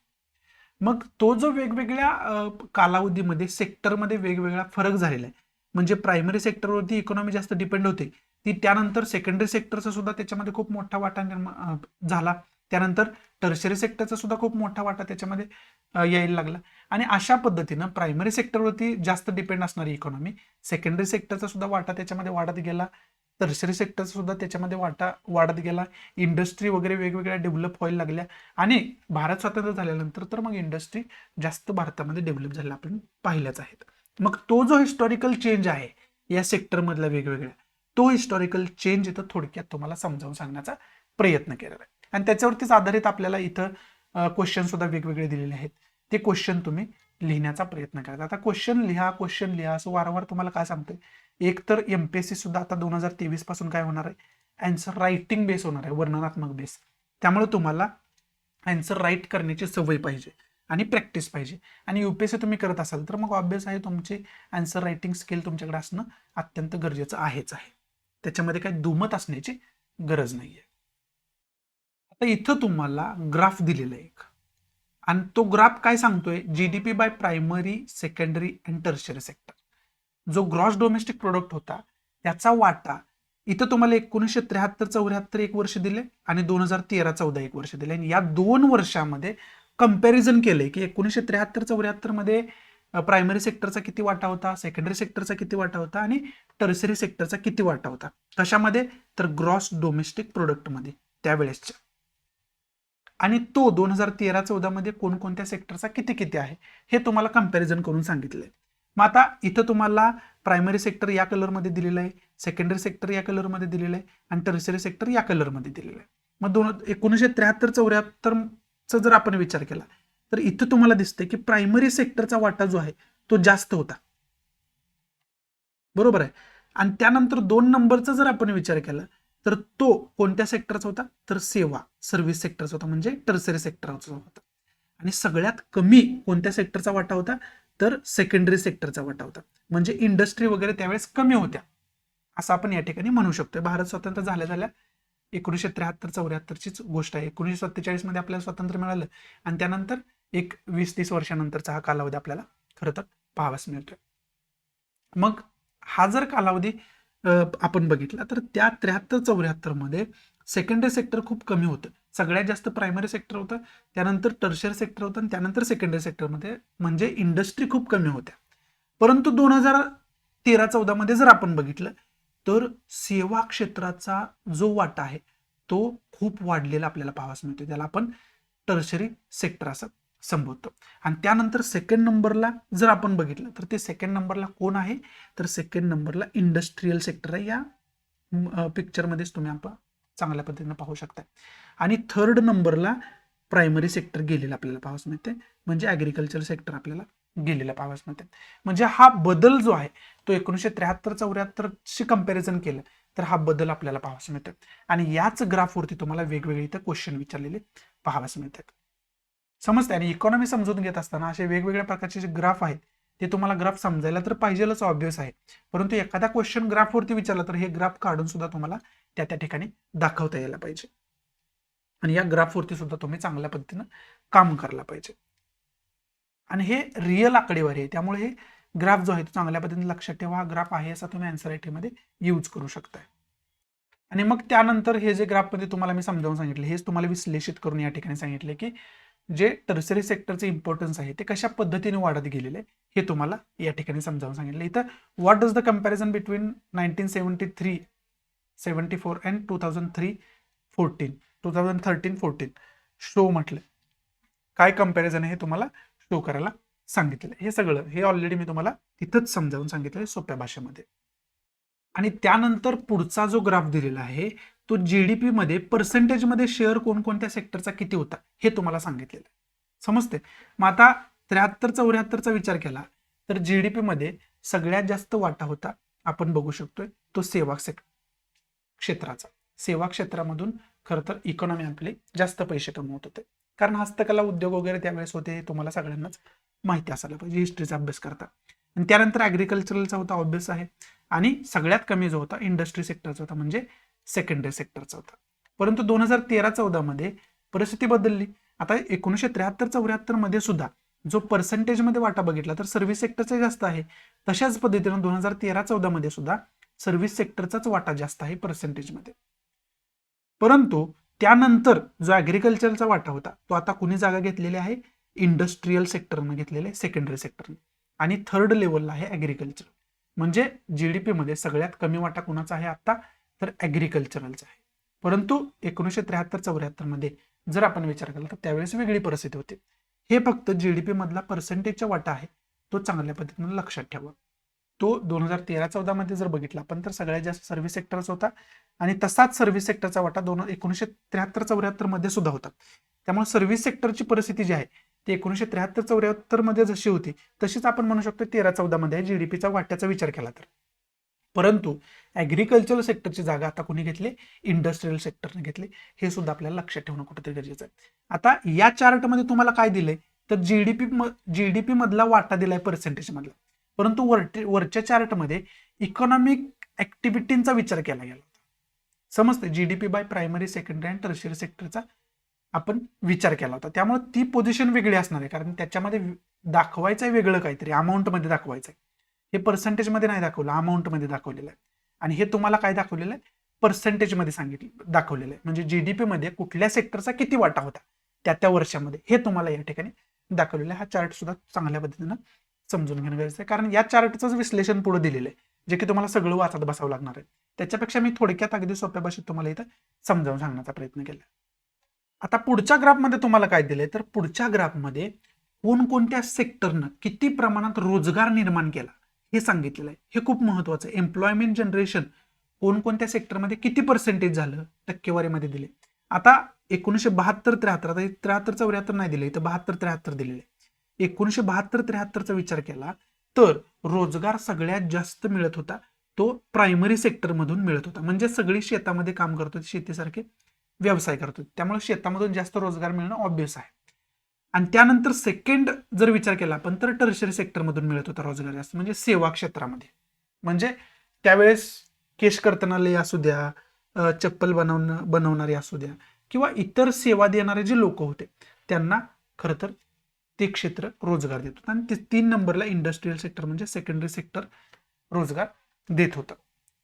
मग तो जो वेगवेगळ्या कालावधीमध्ये सेक्टरमध्ये वेगवेगळा फरक झालेला आहे. म्हणजे प्रायमरी सेक्टरवरती इकॉनॉमी जास्त डिपेंड होते, ती त्यानंतर सेकंडरी सेक्टरचा सुद्धा त्याच्यामध्ये खूप मोठा वाटा झाला. त्यानंतर टर्शरी सेक्टरचा सुद्धा खूप मोठा वाटा त्याच्यामध्ये यायला लागला. आणि अशा पद्धतीनं प्रायमरी सेक्टरवरती जास्त डिपेंड असणारी इकॉनॉमी, सेकंडरी सेक्टरचा सुद्धा वाटा त्याच्यामध्ये वाढत गेला, टर्शरी सेक्टरचा सुद्धा त्याच्यामध्ये वाटा वाढत गेला, इंडस्ट्री वगैरे वेगवेगळ्या डेव्हलप व्हायला लागल्या. आणि भारत स्वतंत्र झाल्यानंतर तर मग इंडस्ट्री जास्त भारतामध्ये डेव्हलप झाल्या आपण पाहिल्याच आहेत. मग तो जो हिस्टॉरिकल चेंज आहे या सेक्टरमधला वेगवेगळ्या, तो हिस्टॉरिकल चेंज इथं थोडक्यात तुम्हाला समजावून सांगण्याचा प्रयत्न केलेला आहे. आणि त्याच्यावरतीच आधारित आपल्याला इथं क्वेश्चन सुद्धा वेगवेगळे दिलेले आहेत. ते क्वेश्चन तुम्ही लिहिण्याचा प्रयत्न करा. आता क्वेश्चन लिहा असं वारंवार तुम्हाला काय सांगतोय, एक तर एमपीएससी सुद्धा आता 2023 पासून काय होणार आहे, अँसर रायटिंग बेस होणार आहे, वर्णनात्मक बेस. त्यामुळे तुम्हाला अँसर राईट करण्याची सवय पाहिजे आणि प्रॅक्टिस पाहिजे. आणि युपीएससी तुम्ही करत असाल तर मग ऑब्वियस आहे तुमची अँसर रायटिंग स्किल तुमच्याकडे असणं अत्यंत गरजेचं आहेच आहे. त्याच्यामध्ये काही दुमत असण्याची गरज नाहीये. आता इथं तुम्हाला ग्राफ दिलेला आहे एक, आणि तो ग्राफ काय सांगतोय, GDP bye primary, secondary and tertiary sector. जो ग्रॉस डोमेस्टिक प्रोडक्ट होता त्याचा वाटा इथं तुम्हाला 1973-74 एक वर्ष दिले आणि 2013-14 एक वर्ष दिले. आणि या 2 वर्षामध्ये कंपॅरिझन केलंय की 1973-74 मध्ये प्रायमरी सेक्टरचा किती वाटा होता, सेकंडरी सेक्टरचा किती वाटा होता आणि टर्सरी सेक्टरचा किती वाटा होता. कशामध्ये, तर ग्रॉस डोमेस्टिक प्रोडक्टमध्ये त्यावेळेसच्या. आणि तो 2013-14 मध्ये कोणकोणत्या सेक्टरचा किती किती आहे हे तुम्हाला कंपॅरिझन करून सांगितलंय. मग आता इथं तुम्हाला प्रायमरी सेक्टर या कलरमध्ये दिलेलं आहे, सेकंडरी सेक्टर या कलरमध्ये दिलेलं आहे आणि टर्शरी सेक्टर या कलरमध्ये दिलेलं आहे. मग 1973-74चा जर आपण विचार केला तर इथं तुम्हाला दिसतंय की प्रायमरी सेक्टरचा वाटा जो आहे तो जास्त होता, बरोबर आहे. आणि त्यानंतर 2 नंबरचा जर आपण विचार केला तर तो कोणत्या सेक्टरचा होता, तर सेवा सर्व्हिस सेक्टरचा होता, म्हणजे टर्सरी सेक्टरचा होता. आणि सगळ्यात कमी कोणत्या सेक्टरचा वाटा होता, तर सेकंडरी सेक्टरचा वाटा होता. म्हणजे इंडस्ट्री वगैरे त्यावेळेस कमी होत्या असं आपण या ठिकाणी म्हणू शकतो. भारत स्वतंत्र झाल्या 1973-74चीच गोष्ट आहे. 1947 मध्ये आपल्याला स्वातंत्र्य मिळालं आणि त्यानंतर एक 20-30 वर्षानंतरचा हा कालावधी आपल्याला खरं तर पाहावास मिळतोय. मग हा जर कालावधी आपण बघितला तर त्या 73-74 मध्ये सेकंडरी सेक्टर खूप कमी होतं. सगळ्यात जास्त प्रायमरी सेक्टर होतं, त्यानंतर टर्शरी सेक्टर होतं आणि त्यानंतर सेकंडरी सेक्टरमध्ये, म्हणजे इंडस्ट्री खूप कमी होत्या. परंतु 2013-14 मध्ये जर आपण बघितलं तर सेवा क्षेत्राचा जो वाटा आहे तो खूप वाढलेला आपल्याला पाहावास मिळतो. त्याला आपण टर्शरी सेक्टर असं संबोधतो. आणि त्यानंतर सेकंड नंबरला जर आपण बघितलं तर ते सेकंड नंबरला कोण आहे, तर सेकंड नंबरला इंडस्ट्रीयल सेक्टर आहे. या पिक्चरमध्येच तुम्ही आपण चांगल्या पद्धतीने पाहू शकता. आणि थर्ड नंबरला प्रायमरी सेक्टर गेलेलं आपल्याला पाहावयास मिळते, म्हणजे ॲग्रिकल्चर सेक्टर आपल्याला गेलेला पाहावयास मिळते. म्हणजे हा बदल जो आहे तो 1973-74शी कंपॅरिझन केलं तर हा बदल आपल्याला पाहावयास मिळतो. आणि याच ग्राफवरती तुम्हाला वेगवेगळे इथं क्वेश्चन विचारलेले पाहावयास मिळतात. समजते. आणि इकॉनॉमी समजून घेत असताना असे वेगवेगळ्या प्रकारचे जे ग्राफ आहेत ते तुम्हाला ग्राफ समजायला तर पाहिजेलच, ऑब्वियस आहे. परंतु एखादा क्वेश्चन ग्राफवरती विचारला तर हे ग्राफ काढून सुद्धा तुम्हाला त्या ठिकाणी दाखवता यायला पाहिजे. आणि या ग्राफवरती सुद्धा तुम्ही चांगल्या पद्धतीनं काम करायला पाहिजे. आणि हे रिअल आकडेवारी आहे, त्यामुळे हे ग्राफ जो आहे तो चांगल्या पद्धतीने लक्षात ठेवा. हा ग्राफ आहे असा तुम्ही अँसर रायटिंगमध्ये यूज करू शकताय. आणि मग त्यानंतर हे जे ग्राफमध्ये तुम्हाला मी समजावून सांगितले, हेच तुम्हाला विश्लेषित करून या ठिकाणी सांगितले की जे टर्सरी सेक्टरचे इम्पॉर्टन्स आहे ते कशा पद्धतीने वाढत गेलेले हे तुम्हाला या ठिकाणी समजावून सांगितलं. इथं what does the comparison between 1974 and 2013-14 show म्हटलं. काय कंपॅरिझन आहे हे तुम्हाला शो करायला सांगितलेलं. हे सगळं हे ऑलरेडी मी तुम्हाला तिथंच समजावून सांगितलं सोप्या भाषेमध्ये. आणि त्यानंतर पुढचा जो ग्राफ दिलेला आहे तो जीडीपी मध्ये पर्सेंटेजमध्ये शेअर कोणकोणत्या सेक्टरचा किती होता हे तुम्हाला सांगितलेलं आहे. समजते. मग आता 73-74चा विचार केला तर जीडीपी मध्ये सगळ्यात जास्त वाटा होता, आपण बघू शकतोय, तो सेवा क्षेत्राचा. सेवा क्षेत्रामधून खरं तर इकॉनॉमी आपली जास्त पैसे कमवत होते, कारण हस्तकला उद्योग वगैरे त्यावेळेस होते, हे तुम्हाला सगळ्यांनाच माहिती असायला पाहिजे हिस्ट्रीचा अभ्यास करता. आणि त्यानंतर ॲग्रिकल्चरलचा होता, ऑब्वियस आहे. आणि सगळ्यात कमी जो होता इंडस्ट्री सेक्टरचा होता, म्हणजे सेकंडरी सेक्टरचा होता. परंतु 2013-14 मध्ये परिस्थिती बदलली. आता 1973-74 मध्ये सुद्धा जो पर्सेंटेजमध्ये वाटा बघितला तर सर्व्हिस सेक्टरचा जास्त आहे. तशाच पद्धतीने 2013-14 मध्ये सुद्धा सर्व्हिस सेक्टरचाच वाटा जास्त आहे पर्सेंटेजमध्ये. परंतु त्यानंतर जो ॲग्रिकल्चरचा वाटा होता तो आता कुणी जागा घेतलेली आहे, इंडस्ट्रीयल सेक्टरनं घेतलेले, सेकंडरी सेक्टरने. आणि थर्ड लेवलला आहे ॲग्रिकल्चर. म्हणजे जीडीपी मध्ये सगळ्यात कमी वाटा कुणाचा आहे आता, तर ॲग्रिकल्चरलचा आहे. परंतु 1973-74 मध्ये जर आपण विचार केला तर त्यावेळेस वेगळी परिस्थिती होती. हे फक्त जीडीपी मधला पर्सेंटेजचा वाटा आहे, तो चांगल्या पद्धतीने लक्षात ठेवा. तो 2013-14 मध्ये जर बघितला आपण तर सगळ्यात जास्त सर्व्हिस सेक्टरचा होता, आणि तसाच सर्व्हिस सेक्टरचा वाटा 1973-74 मध्ये सुद्धा होता. त्यामुळे सर्व्हिस सेक्टरची परिस्थिती जी आहे ती 1973-74 मध्ये जशी होती तशीच आपण म्हणू शकतो 13-14 मध्ये जीडीपीचा वाट्याचा विचार केला तर. परंतु ॲग्रिकल्चरल सेक्टरची जागा आता कोणी घेतली, इंडस्ट्रीयल सेक्टरने घेतली. हे सुद्धा आपल्याला लक्षात ठेवणं कुठेतरी गरजेचं आहे. आता या चार्टमध्ये तुम्हाला काय दिलंय तर जीडीपी मधला वाटा दिलाय पर्सेंटेज मधला, परंतु वरच्या चार्टमध्ये इकॉनॉमिक ऍक्टिव्हिटींचा विचार केला गेला. समजते, जीडीपी बाय प्रायमरी, सेकंडरी आणि टर्शियरी सेक्टरचा आपण विचार केला होता. त्यामुळे ती पोझिशन वेगळी असणार आहे, कारण त्याच्यामध्ये दाखवायचं आहे वेगळं काहीतरी, अमाऊंटमध्ये दाखवायचं आहे. हे पर्सेंटेजमध्ये नाही दाखवलं, अमाऊंटमध्ये दाखवलेलं आहे. आणि हे तुम्हाला काय दाखवलेलं आहे, पर्सेंटेजमध्ये सांगितलं दाखवलेलं आहे. म्हणजे जीडीपी मध्ये कुठल्या सेक्टरचा किती वाटा होता त्या वर्षामध्ये हे तुम्हाला या ठिकाणी दाखवलेलं आहे. हा चार्ट सुद्धा चांगल्या पद्धतीनं समजून घेणं गरजेचं आहे, कारण या चार्टचं विश्लेषण पुढे दिलेलं आहे, जे की तुम्हाला सगळं वाचत बसावं लागणार आहे. त्याच्यापेक्षा मी थोडक्यात अगदी सोप्या भाषेत तुम्हाला इथं समजावून सांगण्याचा प्रयत्न केला. आता पुढच्या ग्राफमध्ये तुम्हाला काय दिलंय तर पुढच्या ग्राफमध्ये कोणकोणत्या सेक्टरनं किती प्रमाणात रोजगार निर्माण केला हे सांगितलेलं आहे. हे खूप महत्वाचं आहे. एम्प्लॉयमेंट जनरेशन कोणकोणत्या सेक्टरमध्ये किती पर्सेंटेज झालं टक्केवारीमध्ये दिले. आता 1972-73, 73-74 नाही दिले, इथं 72-73 दिलेले. 1972-73चा विचार केला तर रोजगार सगळ्यात जास्त मिळत होता तो प्रायमरी सेक्टर मधून मिळत होता. म्हणजे सगळी शेतामध्ये काम करत होती, शेतीसारखे व्यवसाय करत होते, त्यामुळे शेतामधून जास्त रोजगार मिळणं ऑब्वियस आहे. आणि त्यानंतर सेकंड जर विचार केला आपण तर टर्शरी सेक्टर मधून मिळत होता रोजगार जास्त, म्हणजे सेवा क्षेत्रामध्ये. म्हणजे त्यावेळेस केश कर्तनालय असू द्या, चप्पल बनवणारे असू द्या, किंवा इतर सेवा देणारे जे लोक होते त्यांना खरं तर ते क्षेत्र रोजगार देत होतं. आणि 3 नंबरला इंडस्ट्रीयल सेक्टर म्हणजे सेकंडरी सेक्टर रोजगार देत होतं.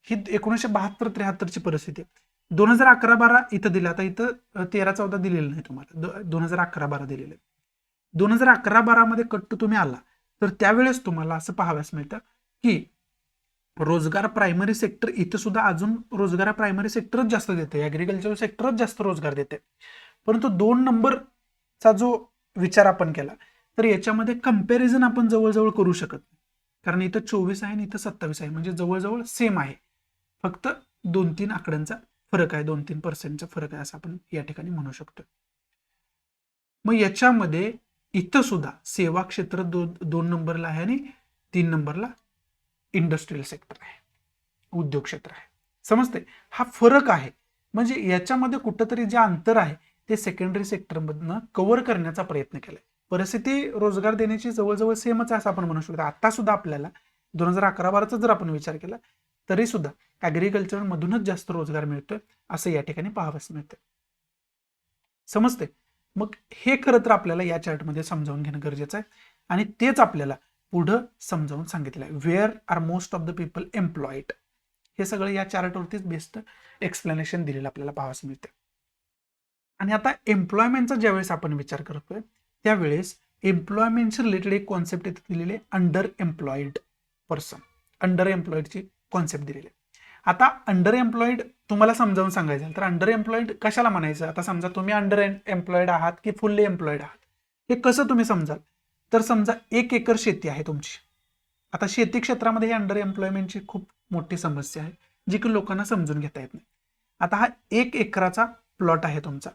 ही 1972-73ची परिस्थिती. 2011-12 इथं दिलं. आता इथं 13-14 दिलेलं नाही तुम्हाला, 2011-12 दिलेलं. 2011-12 मध्ये कट्टू तुम्ही आला तर त्यावेळेस तुम्हाला असं पाहाव्यास मिळतं की रोजगार प्रायमरी सेक्टर इथं सुद्धा अजून रोजगार प्रायमरी सेक्टरच जास्त देते, ऍग्रिकल्चर सेक्टरच जास्त रोजगार देते. परंतु 2 नंबरचा जो विचार आपण केला तर याच्यामध्ये कंपॅरिझन आपण जवळजवळ करू शकत नाही, कारण इथं 24 आहे आणि इथं 27 आहे, म्हणजे जवळजवळ सेम आहे. फक्त 2-3 आकड्यांचा फरक आहे, 2-3% फरक आहे असं आपण या ठिकाणी म्हणू शकतो. मग याच्यामध्ये इथं सुद्धा सेवा क्षेत्र 2 नंबरला आहे आणि 3 नंबरला इंडस्ट्रियल सेक्टर आहे, उद्योग क्षेत्र आहे. समजते, हा फरक आहे. म्हणजे याच्यामध्ये कुठंतरी जे अंतर आहे ते सेकंडरी सेक्टरमधनं कव्हर करण्याचा प्रयत्न केलाय. परिस्थिती रोजगार देण्याची जवळजवळ सेमच आहे असं आपण म्हणू शकतो. आता सुद्धा आपल्याला 2011-12चा जर आपण विचार केला तरी सुद्धा ऍग्रिकल्चर मधूनच जास्त रोजगार मिळतोय असं या ठिकाणी पाहावयास मिळतं. समजते, मग हे खरं तर आपल्याला या चार्टमध्ये समजावून घेणं गरजेचं आहे आणि तेच आपल्याला पुढं समजावून सांगितलं आहे. Where are most of the people employed, हे सगळं या चार्टवरतीच बेस्ट एक्सप्लेनेशन दिलेलं आपल्याला पाहावयास मिळतं. आणि आता एम्प्लॉयमेंटचा ज्यावेळेस आपण विचार करतोय त्यावेळेस एम्प्लॉयमेंटशी रिलेटेड एक कॉन्सेप्ट इथे दिलेली आहे, अंडर एम्प्लॉईड पर्सन. अंडर एम्प्लॉईडची कॉन्सेप्ट दिलेली आहे. आता अंडर एम्प्लॉईड तुम्हाला समजावून सांगायचं तर अंडर एम्प्लॉईड कशाला म्हणायचं. आता समजा तुम्ही अंडर एम्प्लॉईड आहात की फुल्ली एम्प्लॉईड आहात, हे कसं तुम्ही समजाल तर समजा 1 एकर शेती आहे तुमची. आता शेती क्षेत्रामध्ये ही अंडर एम्प्लॉयमेंटची खूप मोठी समस्या आहे जी की लोकांना समजून घेता येत नाही. आता हा 1 एकराचा प्लॉट आहे तुमचा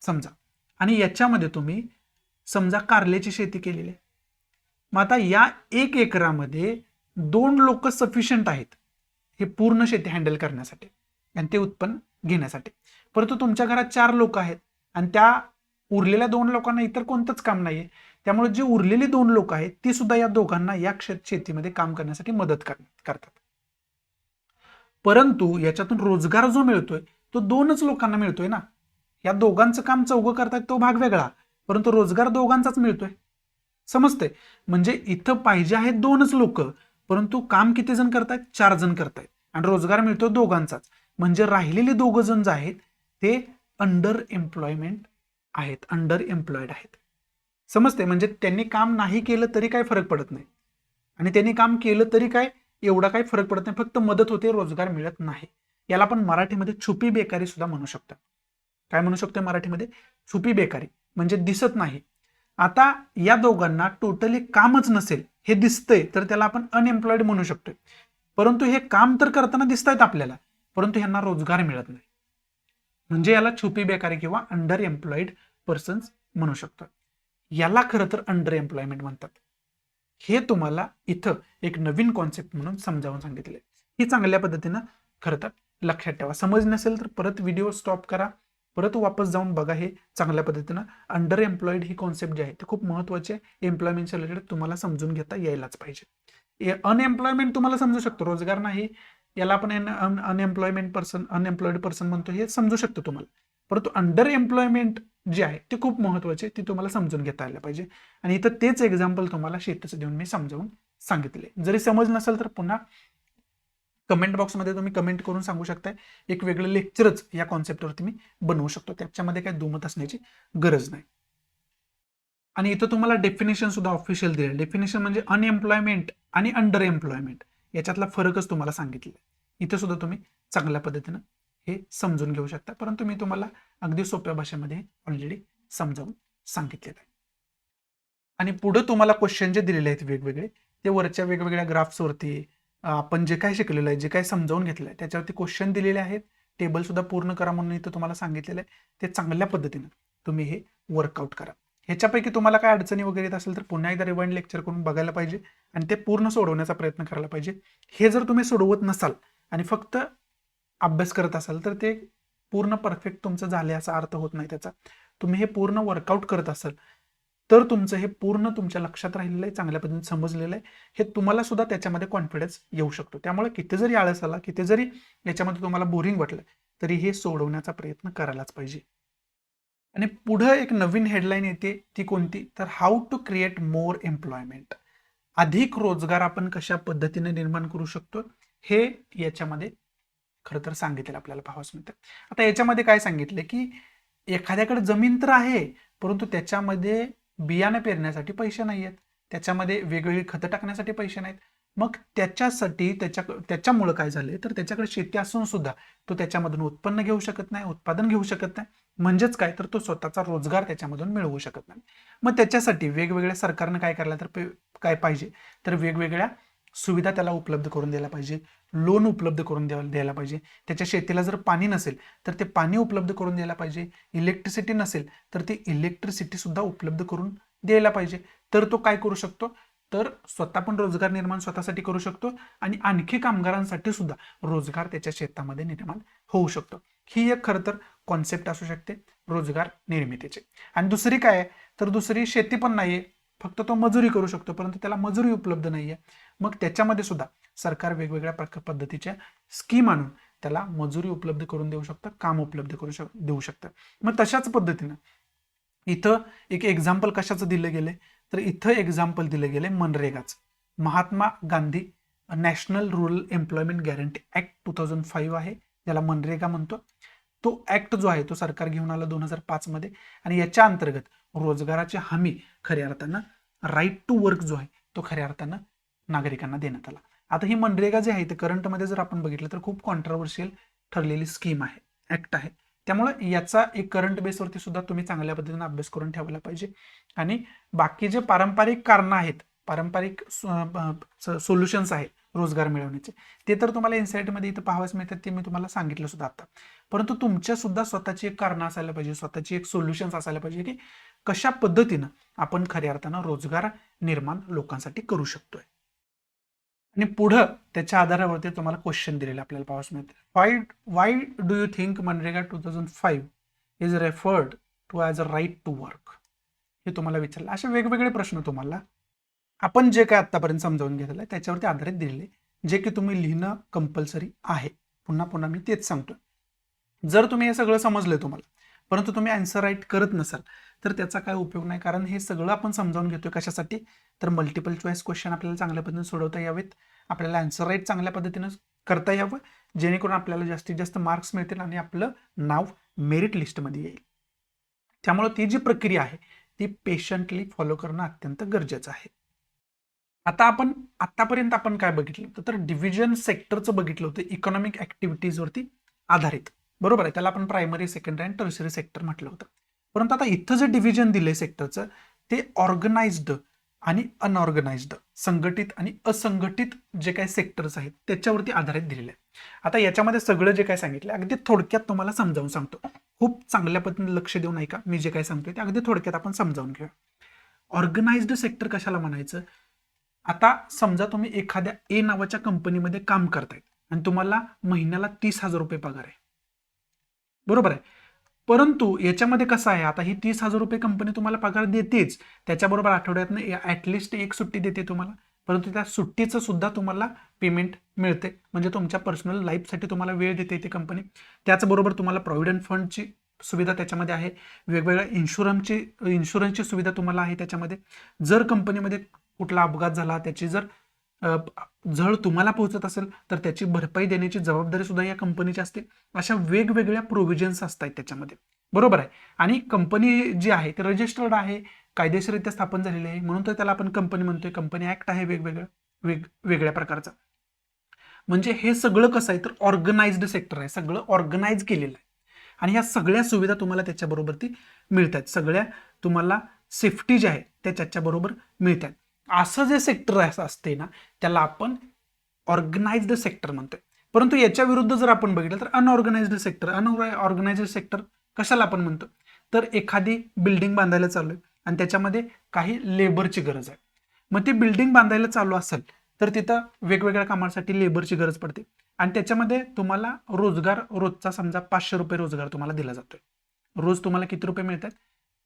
समजा, आणि याच्यामध्ये तुम्ही समजा कारल्याची शेती केलेली आहे. मग आता या 1 एकरामध्ये 2 लोक सफिशियंट आहेत हे पूर्ण शेती हँडल करण्यासाठी आणि ते उत्पन्न घेण्यासाठी. परंतु तुमच्या घरात 4 लोक आहेत आणि त्या उरलेल्या 2 लोकांना इतर कोणतंच काम नाहीये. त्यामुळे जे उरलेली 2 लोक आहेत ती सुद्धा या दोघांना या शेतीमध्ये काम करण्यासाठी मदत करतात. परंतु याच्यातून रोजगार जो मिळतोय तो 2च लोकांना मिळतोय ना. या दोघांचं काम 4 करतायत तो भाग वेगळा, परंतु रोजगार दोघांचाच मिळतोय. समजते, म्हणजे इथं पाहिजे आहेत 2च लोक, परंतु काम किती जण करतायत, 4 जण करतायत आणि रोजगार मिळतोय दोघांचाच. म्हणजे राहिलेले 2 जण जे आहेत ते अंडर एम्प्लॉयमेंट आहेत, अंडर एम्प्लॉयड आहेत. समजते? म्हणजे त्यांनी काम नाही केलं तरी काय फरक पडत नाही, आणि त्यांनी काम केलं तरी काय एवढा काही फरक पडत नाही, फक्त मदत होते, रोजगार मिळत नाही. याला आपण मराठीमध्ये छुपी बेकारी सुद्धा म्हणू शकतो. काय म्हणू शकतो मराठीमध्ये? छुपी बेकारी, म्हणजे दिसत नाही. आता या दोघांना टोटली कामच नसेल हे दिसतंय तर त्याला आपण अनएम्प्लॉयड म्हणू शकतोय, परंतु हे काम तर करताना दिसत आहेत आपल्याला, परंतु ह्यांना रोजगार मिळत नाही, म्हणजे याला छुपी बेकारी किंवा अंडर एम्प्लॉईड पर्सन्स म्हणू शकतो. याला खरं तर अंडर एम्प्लॉयमेंट म्हणतात. हे तुम्हाला इथं एक नवीन कॉन्सेप्ट म्हणून समजावून सांगितले. ही चांगल्या पद्धतीनं खरं तर लक्षात ठेवा. समज नसेल तर परत व्हिडिओ स्टॉप करा, परत वापस जाऊन बघा. हे चांगल्या पद्धतीनं अंडर एम्प्लॉईड ही कॉन्सेप्ट जी आहे ते खूप महत्वाची आहे. एम्प्लॉयमेंटच्या रिलेटेड तुम्हाला समजून घेता यायलाच पाहिजे. अनएम्प्लॉयमेंट तुम्हाला समजू शकतो, रोजगार नाही याला आपण अनएम्प्लॉयमेंट पर्सन, अनएम्प्लॉईड पर्सन म्हणतो, हे समजू शकतो तुम्हाला. परंतु अंडर एम्प्लॉयमेंट जे आहे ते खूप महत्वाचे, ती तुम्हाला समजून घेता आलं पाहिजे. आणि इथं तेच एक्झाम्पल तुम्हाला शेतीचं देऊन मी समजावून सांगितले. जरी समज नसेल तर पुन्हा कमेंट बॉक्समध्ये तुम्ही कमेंट करून सांगू शकताय. एक वेगळं लेक्चरच या कॉन्सेप्टवरती मी बनवू शकतो, त्याच्यामध्ये काही दुमत असण्याची गरज नाही. आणि इथं तुम्हाला डेफिनेशन सुद्धा ऑफिशियल दिले. डेफिनेशन म्हणजे अनएम्प्लॉयमेंट आणि अंडर एम्प्लॉयमेंट याच्यातला फरकच तुम्हाला सांगितलेला. इथं सुद्धा तुम्ही चांगल्या पद्धतीनं हे समजून घेऊ शकता, परंतु मी तुम्हाला अगदी सोप्या भाषेमध्ये ऑलरेडी समजावून सांगितलेलं आहे. आणि पुढे तुम्हाला क्वेश्चन जे दिलेले आहेत वेगवेगळे, ते वरच्या वेगवेगळ्या ग्राफ्सवरती आपण जे काय शिकलेलं आहे, जे काय समजावून घेतलं आहे त्याच्यावरती क्वेश्चन दिलेले आहेत. टेबल सुद्धा पूर्ण करा म्हणून इथं तुम्हाला सांगितलेलं आहे. ते चांगल्या पद्धतीनं तुम्ही हे वर्कआउट करा. ह्याच्यापैकी तुम्हाला काय अडचणी वगैरे येत असेल तर पुन्हा एकदा रिवाइंड लेक्चर करून बघायला पाहिजे आणि ते पूर्ण सोडवण्याचा प्रयत्न करायला पाहिजे. हे जर तुम्ही सोडवत नसाल आणि फक्त अभ्यास करत असाल तर ते पूर्ण परफेक्ट तुमचं झाले असा अर्थ होत नाही त्याचा. तुम्ही हे पूर्ण वर्कआउट करत असाल तर तुमचं हे पूर्ण तुमच्या लक्षात राहिलेलं आहे, चांगल्या पद्धतीने समजलेलं आहे. हे तुम्हाला सुद्धा त्याच्यामध्ये कॉन्फिडन्स येऊ शकतो. त्यामुळे किती जरी आळस आला, किती जरी याच्यामध्ये तुम्हाला बोरिंग वाटलं तरी हे सोडवण्याचा प्रयत्न करायलाच पाहिजे. आणि पुढे एक नवीन हेडलाईन येते, ती कोणती? तर how to create more employment. अधिक रोजगार आपण कशा पद्धतीने निर्माण करू शकतो हे याच्यामध्ये खरं तर सांगितलेलं आपल्याला पाहावंच मिळतं. आता याच्यामध्ये काय सांगितलं की एखाद्याकडे जमीन तर आहे, परंतु त्याच्यामध्ये बियाणे पेरण्यासाठी पैसे नाही आहेत, त्याच्यामध्ये वेगवेगळी खतं टाकण्यासाठी पैसे नाहीत. मग त्याच्यासाठी त्याच्यामुळं काय झाले तर त्याच्याकडे शेती असून सुद्धा तो त्याच्यामधून उत्पन्न घेऊ शकत नाही, उत्पादन घेऊ शकत नाही. म्हणजेच काय तर तो स्वतःचा रोजगार त्याच्यामधून मिळवू शकत नाही. मग त्याच्यासाठी वेगवेगळ्या सरकारनं काय करायला तर काय पाहिजे तर वेगवेगळ्या सुविधा त्याला उपलब्ध करून द्यायला पाहिजे, लोन उपलब्ध करून द्यायला पाहिजे. त्याच्या शेतीला जर पाणी नसेल तर ते पाणी उपलब्ध करून द्यायला पाहिजे. इलेक्ट्रिसिटी नसेल तर ती इलेक्ट्रिसिटी सुद्धा उपलब्ध करून द्यायला पाहिजे. तर तो काय करू शकतो तर स्वतः पण रोजगार निर्माण स्वतःसाठी करू शकतो आणि आणखी कामगारांसाठी सुद्धा रोजगार त्याच्या शेतामध्ये निर्माण होऊ शकतो. ही एक खरं तर कॉन्सेप्ट असू शकते रोजगार निर्मितीची. आणि दुसरी काय आहे तर दुसरी शेती पण नाहीये, फक्त तो मजुरी करू शकतो, परंतु त्याला मजुरी उपलब्ध नाहीये. मग त्याच्यामध्ये सुद्धा सरकार वेगवेगळ्या पद्धतीच्या स्कीम आणून त्याला मजुरी उपलब्ध करून देऊ शकतं, काम उपलब्ध देऊ शकतं. मग तशाच पद्धतीनं इथं एक एक्झाम्पल कशाचं दिलं गेलंय तर इथं एक्झाम्पल दिलं गेलंय मनरेगाचं. Mahatma Gandhi national rural employment guarantee act 2005 आहे, ज्याला मनरेगा म्हणतो. तो ऍक्ट जो आहे तो सरकार घेऊन आला 2005 मध्ये आणि याच्या अंतर्गत रोजगाराची हमी खऱ्या अर्थानं राईट टू वर्क जो आहे तो खऱ्या अर्थानं नागरिकांना देण्यात आला. आता ही मनरेगा जे आहे ते करंटमध्ये जर आपण बघितलं तर खूप कॉन्ट्रोवर्शियल ठरलेली स्कीम आहे, ऍक्ट आहे. त्यामुळे याचा एक करंट बेसवरती सुद्धा तुम्ही चांगल्या पद्धतीने अभ्यास करून ठेवायला पाहिजे. आणि बाकी जे पारंपरिक कारणं आहेत, पारंपरिक सोल्युशन्स आहेत रोजगार मिळवण्याचे, ते तर तुम्हाला इन्साइटमध्ये इथं पाहावयास मिळतात, ते मी तुम्हाला सांगितलं सुद्धा आता. परंतु तुमच्या सुद्धा स्वतःची एक कारणं असायला पाहिजे, स्वतःची एक सोल्युशन्स असायला पाहिजे की कशा पद्धतीनं आपण खऱ्या अर्थानं रोजगार निर्माण लोकांसाठी करू शकतोय. आणि पुढं त्याच्या आधारावरती तुम्हाला क्वेश्चन दिलेले आपल्याला पाहावयास मिळते. Why do you think MNREGA 2005 is referred to as a right to work? हे तुम्हाला विचारलं. असे वेगवेगळे प्रश्न तुम्हाला आपण जे काय आतापर्यंत समजावून घेतलं आहे त्याच्यावरती आधारित दिलेले, जे की तुम्ही लिहिणं कंपल्सरी आहे. पुन्हा पुन्हा मी तेच सांगतो. जर तुम्ही हे सगळं समजलंय तुम्हाला, परंतु तुम्ही आन्सर राईट करत नसाल तर त्याचा काय उपयोग नाही. कारण हे सगळं आपण समजावून घेतोय कशासाठी तर मल्टिपल चॉईस क्वेश्चन आपल्याला चांगल्या पद्धतीने सोडवता यावेत, आपल्याला आन्सर राईट चांगल्या पद्धतीनं करता यावं जेणेकरून आपल्याला जास्तीत जास्त मार्क्स मिळतील आणि आपलं नाव मेरिट लिस्टमध्ये येईल. त्यामुळे ती जी प्रक्रिया आहे ती पेशंटली फॉलो करणं अत्यंत गरजेचं आहे. आता आपण आतापर्यंत आपण काय बघितलं होतं, तर डिव्हिजन सेक्टरचं बघितलं होतं इकॉनॉमिक ऍक्टिव्हिटीजवरती आधारित. बरोबर आहे, त्याला आपण प्रायमरी, सेकंडरी आणि टर्शरी सेक्टर म्हटलं होतं. परंतु आता इथं जे डिव्हिजन दिलंय सेक्टरचं ते ऑर्गनाइज्ड आणि अनऑर्गनाइज्ड, संघटित आणि असंघटित जे काही सेक्टर्स आहेत त्याच्यावरती आधारित दिलेले आहे. आता याच्यामध्ये सगळं जे काय सांगितलं अगदी थोडक्यात तुम्हाला समजावून सांगतो. खूप चांगल्या पद्धतीने लक्ष देऊन ऐका, मी जे काय सांगतोय ते अगदी थोडक्यात आपण समजावून घेऊया. ऑर्गनाइज्ड सेक्टर कशाला म्हणायचं? आता समजा तुम्ही एखाद्या ए नावाच्या कंपनीमध्ये काम करताय आणि तुम्हाला महिन्याला 30,000 रुपये पगार आहे. बरोबर आहे. परंतु याच्यामध्ये कसं आहे, आता ही 30,000 रुपये कंपनी तुम्हाला पगार देतेच, त्याच्याबरोबर आठवड्यातनं ऍटलिस्ट एक सुट्टी देते तुम्हाला. परंतु त्या सुट्टीचं सुद्धा तुम्हाला पेमेंट मिळते, म्हणजे तुमच्या पर्सनल लाईफसाठी तुम्हाला वेळ देते ती कंपनी. त्याचबरोबर तुम्हाला प्रॉव्हिडंट फंडची सुविधा त्याच्यामध्ये आहे, वेगवेगळ्या इन्शुरन्सची सुविधा तुम्हाला आहे त्याच्यामध्ये. जर कंपनीमध्ये कुठला अपघात झाला, त्याची जर झळ तुम्हाला पोहोचत असेल तर त्याची भरपाई देण्याची जबाबदारी सुद्धा या कंपनीची असते. अशा वेगवेगळ्या प्रोव्हिजन्स असतात त्याच्यामध्ये. बरोबर आहे. आणि कंपनी जी आहे ती रजिस्टर्ड आहे, कायदेशीररित्या स्थापन झालेली आहे, म्हणून तर त्याला आपण कंपनी म्हणतोय. कंपनी ऍक्ट आहे वेगवेगळ्या प्रकारचा. म्हणजे हे सगळं कसं आहे तर ऑर्गनाइज्ड सेक्टर आहे, सगळं ऑर्गनाइज केलेलं आहे आणि ह्या सगळ्या सुविधा तुम्हाला त्याच्याबरोबर ती मिळतात. सगळ्या तुम्हाला सेफ्टी जी आहे त्या त्याच्याबरोबर मिळतात. असं जे सेक्टर असते ना त्याला आपण ऑर्गनाइज्ड सेक्टर म्हणतोय. परंतु याच्या विरुद्ध जर आपण बघितलं तर अनऑर्गनाइज्ड सेक्टर कशाला आपण म्हणतो, तर एखादी बिल्डिंग बांधायला चालू आहे आणि त्याच्यामध्ये काही लेबरची गरज आहे. मग ती बिल्डिंग बांधायला चालू असेल तर तिथं वेगवेगळ्या कामासाठी लेबरची गरज पडते आणि त्याच्यामध्ये तुम्हाला रोजगार रोजचा समजा 500 रुपये रोजगार तुम्हाला दिला जातोय. रोज तुम्हाला किती रुपये मिळतात?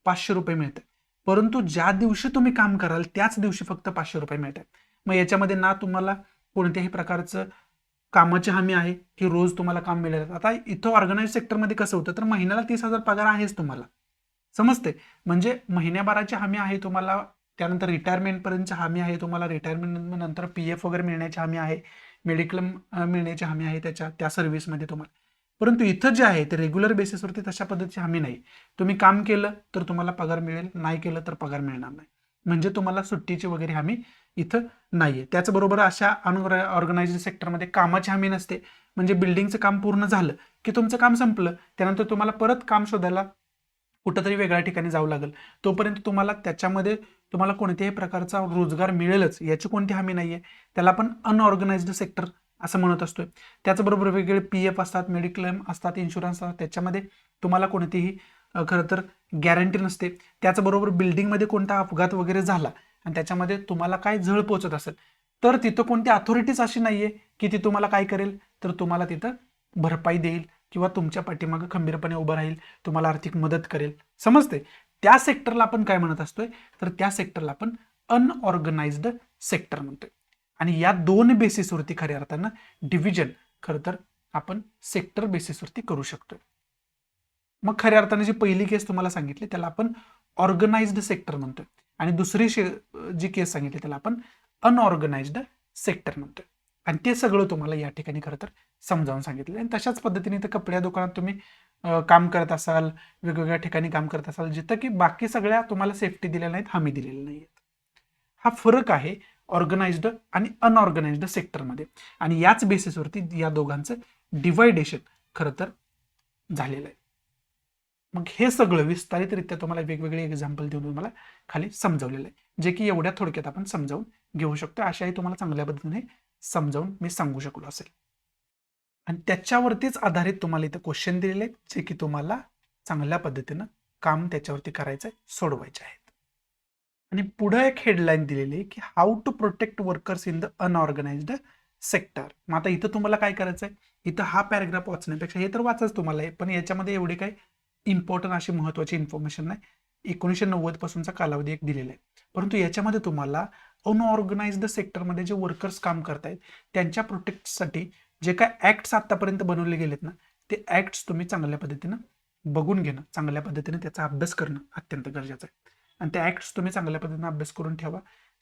500 रुपये मिळतात. परंतु ज्या दिवशी तुम्ही काम कराल त्याच दिवशी फक्त 500 रुपये मिळतात. मग याच्यामध्ये ना तुम्हाला कोणत्याही प्रकारचं कामाची हमी आहे की रोज तुम्हाला काम मिळेल. आता इथं ऑर्गनाइज सेक्टरमध्ये कसं होतं तर महिन्याला 30,000 पगार आहेच तुम्हाला, समजते. म्हणजे महिन्याभराची हमी आहे तुम्हाला, त्यानंतर रिटायरमेंट पर्यंतची हमी आहे तुम्हाला, रिटायरमेंट नंतर PF वगैरे मिळण्याची हमी आहे, मेडिक्लेम मिळण्याची हमी आहे त्या सर्व्हिसमध्ये तुम्हाला. परंतु इथं जे आहे ते रेग्युलर बेसिसवरती तशा पद्धतीची हमी नाही. तुम्ही काम केलं तर तुम्हाला पगार मिळेल, नाही केलं तर पगार मिळणार नाही. म्हणजे तुम्हाला सुट्टीची वगैरे हमी इथं नाहीये. त्याचबरोबर अशा अनऑर्गनाइज्ड सेक्टरमध्ये कामाची हमी नसते. म्हणजे बिल्डिंगचं काम पूर्ण झालं की तुमचं काम संपलं, त्यानंतर तुम्हाला परत काम शोधायला कुठंतरी वेगळ्या ठिकाणी जावं लागेल. तोपर्यंत तुम्हाला त्याच्यामध्ये तुम्हाला कोणत्याही प्रकारचा रोजगार मिळेलच याची कोणती हमी नाहीये. त्याला आपण अनऑर्गनाइज्ड सेक्टर असं म्हणत असतोय. त्याचबरोबर वेगवेगळे PF असतात, मेडिक्लेम असतात, इन्शुरन्स असतात, त्याच्यामध्ये तुम्हाला कोणतीही खरं तर गॅरंटी नसते. त्याचबरोबर बिल्डिंगमध्ये कोणता अपघात वगैरे झाला आणि त्याच्यामध्ये तुम्हाला काय झळ पोहोचत असेल तर तिथं कोणती अथॉरिटीज अशी नाहीये की ती तुम्हाला काय करेल तर तुम्हाला तिथं भरपाई देईल किंवा तुमच्या पाठीमागे खंबीरपणे उभं राहील, तुम्हाला आर्थिक मदत करेल, समजते. त्या सेक्टरला आपण काय म्हणत असतोय तर त्या सेक्टरला आपण अनऑर्गनाइज्ड सेक्टर म्हणतोय. आणि या दोन बेसिसवरती खऱ्या अर्थानं डिव्हिजन खरं तर आपण सेक्टर बेसिसवरती करू शकतोय. मग खऱ्या अर्थाने जी पहिली केस तुम्हाला सांगितली त्याला आपण ऑर्गनाइज्ड सेक्टर म्हणतोय आणि दुसरी जी केस सांगितली त्याला आपण अनऑर्गनाइज्ड सेक्टर म्हणतोय. आणि ते सगळं तुम्हाला या ठिकाणी खरं तर समजावून सांगितलं. आणि तशाच पद्धतीने तर कपड्या दुकानात तुम्ही काम करत असाल, वेगवेगळ्या ठिकाणी काम करत असाल जिथं की बाकी सगळ्या तुम्हाला सेफ्टी दिलेल्या नाहीत, हमी दिलेल्या नाहीत. हा फरक आहे ऑर्गनाइज्ड आणि अनऑर्गनाइज्ड सेक्टरमध्ये. आणि याच बेसिसवरती या दोघांचं डिवायडेशन खरं तर झालेलं आहे. मग हे सगळं विस्तारितरित्या तुम्हाला वेगवेगळे एक्झाम्पल देऊन तुम्हाला खाली समजावलेलं आहे, जे की एवढ्या थोडक्यात आपण समजावून घेऊ शकतो. अशाही तुम्हाला चांगल्या पद्धतीने समजावून मी सांगू शकलो असेल. आणि त्याच्यावरतीच आधारित तुम्हाला इथं क्वेश्चन दिलेले आहेत, जे की तुम्हाला चांगल्या पद्धतीनं काम त्याच्यावरती करायचं आहे, सोडवायचे आहेत. आणि पुढे एक हेडलाईन दिलेली आहे की how to protect workers in the unorganised sector. मग आता इथं तुम्हाला काय करायचं आहे, इथं हा पॅराग्राफ वाचण्यापेक्षा हे तर वाचाच तुम्हाला आहे, पण याच्यामध्ये एवढी काही इम्पॉर्टंट अशी महत्वाची इन्फॉर्मेशन नाही. 1990 पासूनचा कालावधी एक दिलेला आहे. परंतु याच्यामध्ये तुम्हाला अनऑर्गनाइज्ड सेक्टरमध्ये जे वर्कर्स काम करतायत त्यांच्या प्रोटेक्टसाठी जे काय ऍक्ट्स आतापर्यंत बनवले गेलेत ना, ते ऍक्ट्स तुम्ही चांगल्या पद्धतीनं बघून घेणं, चांगल्या पद्धतीने त्याचा अभ्यास करणं अत्यंत गरजेचं आहे. आणि त्या ऍक्ट्स तुम्ही चांगल्या पद्धतीने अभ्यास करून ठेवा.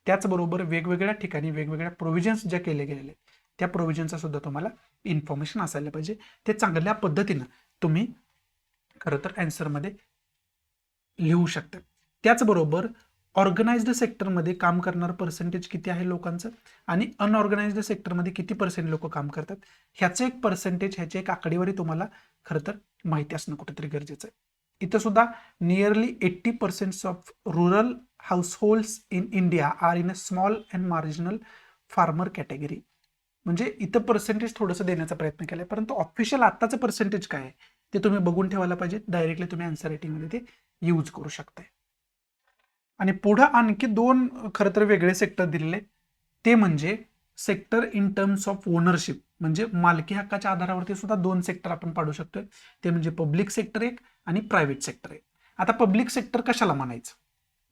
त्याचबरोबर वेगवेगळ्या ठिकाणी वेगवेगळ्या प्रोव्हिजन्स ज्या केले गेलेले आहेत त्या प्रोव्हिजनचा सुद्धा तुम्हाला इन्फॉर्मेशन असायला पाहिजे. ते चांगल्या पद्धतीनं तुम्ही खरं तर आन्सरमध्ये लिहू शकता. त्याचबरोबर ऑर्गनाइज्ड सेक्टरमध्ये काम करणार पर्सेंटेज किती आहे लोकांचं आणि अनऑर्गनाइज्ड सेक्टरमध्ये किती पर्सेंट लोक काम करतात, ह्याचं एक पर्सेंटेज, ह्याची एक आकडेवारी तुम्हाला खरं तर माहिती असणं कुठेतरी गरजेचं आहे. इथं सुद्धा nearly 80% of rural households in India are in a small and marginal farmer category. म्हणजे इथं पर्सेंटेज थोडंसं देण्याचा प्रयत्न केलाय, परंतु ऑफिशियल आत्ताचं पर्सेंटेज काय आहे ते तुम्ही बघून ठेवायला पाहिजे. डायरेक्टली तुम्ही आन्सर रायटिंगमध्ये ते यूज करू शकताय. आणि पुढं आणखी 2 खरं तर वेगळे सेक्टर दिलेले, ते म्हणजे sector in terms of ownership, म्हणजे मालकी हक्काच्या आधारावरती सुद्धा 2 सेक्टर आपण पाडू शकतोय. ते म्हणजे पब्लिक सेक्टर एक आणि प्रायव्हेट सेक्टर एक. आता पब्लिक सेक्टर कशाला म्हणायचं?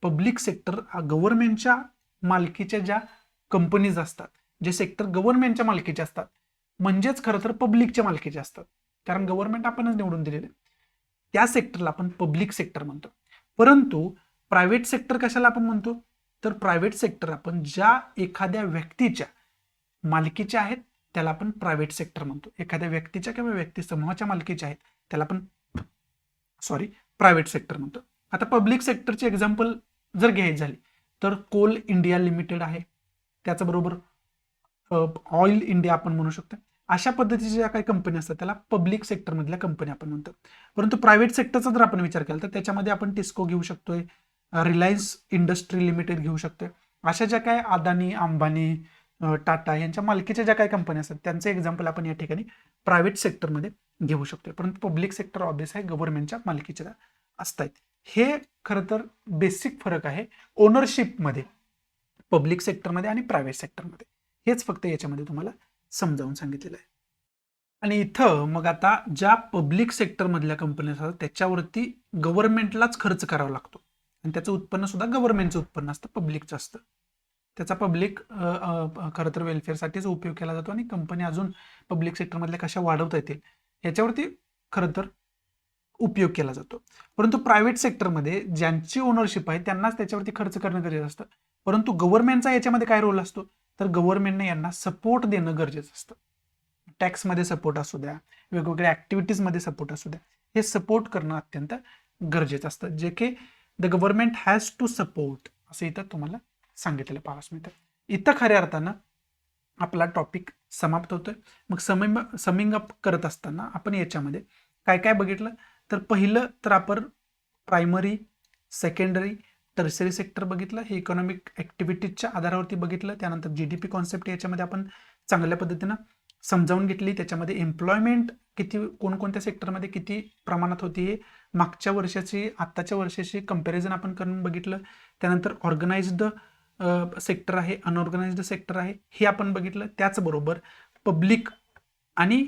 पब्लिक सेक्टर गव्हर्नमेंटच्या मालकीच्या ज्या कंपनीज असतात, जे सेक्टर गव्हर्नमेंटच्या मालकीचे असतात, म्हणजेच खरं तर पब्लिकच्या मालकीचे असतात, कारण गव्हर्नमेंट आपणच निवडून दिलेले, त्या सेक्टरला आपण पब्लिक सेक्टर म्हणतो. परंतु प्रायव्हेट सेक्टर कशाला आपण म्हणतो? तर प्रायव्हेट सेक्टर आपण ज्या एखाद्या व्यक्तीच्या मालकीचे आहेत त्याला आपण प्रायव्हेट सेक्टर म्हणतो. एखाद्या व्यक्तीच्या किंवा व्यक्ती समूहाच्या मालकीचे आहेत त्याला आपण प्रायव्हेट सेक्टर म्हणतो. आता पब्लिक सेक्टरची एक्झाम्पल जर घ्यायची झाली तर कोल इंडिया लिमिटेड आहे, त्याचबरोबर ऑइल इंडिया आपण म्हणू शकतो. अशा पद्धतीच्या ज्या काही कंपनी असतात त्याला पब्लिक सेक्टरमधल्या कंपनी आपण म्हणतो. परंतु प्रायव्हेट सेक्टरचा जर आपण विचार केला तर त्याच्यामध्ये आपण टिस्को घेऊ शकतोय, रिलायन्स इंडस्ट्री लिमिटेड घेऊ शकतोय. अशा ज्या काही अदानी, अंबानी, टाटा यांच्या मालकीच्या ज्या काही कंपन्या असतात त्यांचे एक्झाम्पल आपण या ठिकाणी प्रायव्हेट सेक्टरमध्ये घेऊ शकतोय. परंतु पब्लिक सेक्टर ऑब्विस आहे, गव्हर्नमेंटच्या मालकीच्या असतात. हे खरं तर बेसिक फरक आहे ओनरशिपमध्ये पब्लिक सेक्टरमध्ये आणि प्रायव्हेट सेक्टरमध्ये. हेच फक्त याच्यामध्ये तुम्हाला समजावून सांगितलेलं आहे. आणि इथं मग आता ज्या पब्लिक सेक्टरमधल्या कंपन्या असतात त्याच्यावरती गव्हर्नमेंटलाच खर्च करावा लागतो आणि त्याचं उत्पन्न सुद्धा गव्हर्नमेंटचं उत्पन्न असतं, पब्लिकचं असतं. त्याचा पब्लिक खरं तर वेलफेअरसाठीच उपयोग केला जातो आणि कंपनी अजून पब्लिक सेक्टरमधल्या कशा वाढवता येतील याच्यावरती खरं तर उपयोग केला जातो. परंतु प्रायव्हेट सेक्टरमध्ये ज्यांची ओनरशिप आहे त्यांनाच त्याच्यावरती खर्च करणं गरजेचं असतं. परंतु गव्हर्नमेंटचा याच्यामध्ये काय रोल असतो? तर गव्हर्नमेंटने यांना सपोर्ट देणं गरजेचं असतं. टॅक्समध्ये सपोर्ट असू द्या, वेगवेगळ्या ॲक्टिव्हिटीजमध्ये सपोर्ट असू द्या, हे सपोर्ट करणं अत्यंत गरजेचं असतं, जे की the government has to support असं इथं तुम्हाला सांगितलेलं पाहावयास मिळतं. इथं खऱ्या अर्थानं आपला टॉपिक समाप्त होतोय. मग समिंग अप करत असताना आपण याच्यामध्ये काय काय बघितलं तर पहिलं तर आपण प्रायमरी, सेकंडरी, टर्सरी सेक्टर बघितलं, हे इकॉनॉमिक ॲक्टिव्हिटीजच्या आधारावरती बघितलं. त्यानंतर GDP कॉन्सेप्ट याच्यामध्ये आपण चांगल्या पद्धतीनं समजावून घेतली. त्याच्यामध्ये एम्प्लॉयमेंट किती कोणकोणत्या सेक्टरमध्ये किती प्रमाणात होती हे मागच्या वर्षाची आत्ताच्या वर्षाची कंपॅरिझन आपण करून बघितलं. त्यानंतर ऑर्गनाइज्ड सेक्टर आहे, अनऑर्गनाइज्ड सेक्टर आहे, हे आपण बघितलं. त्याचबरोबर पब्लिक आणि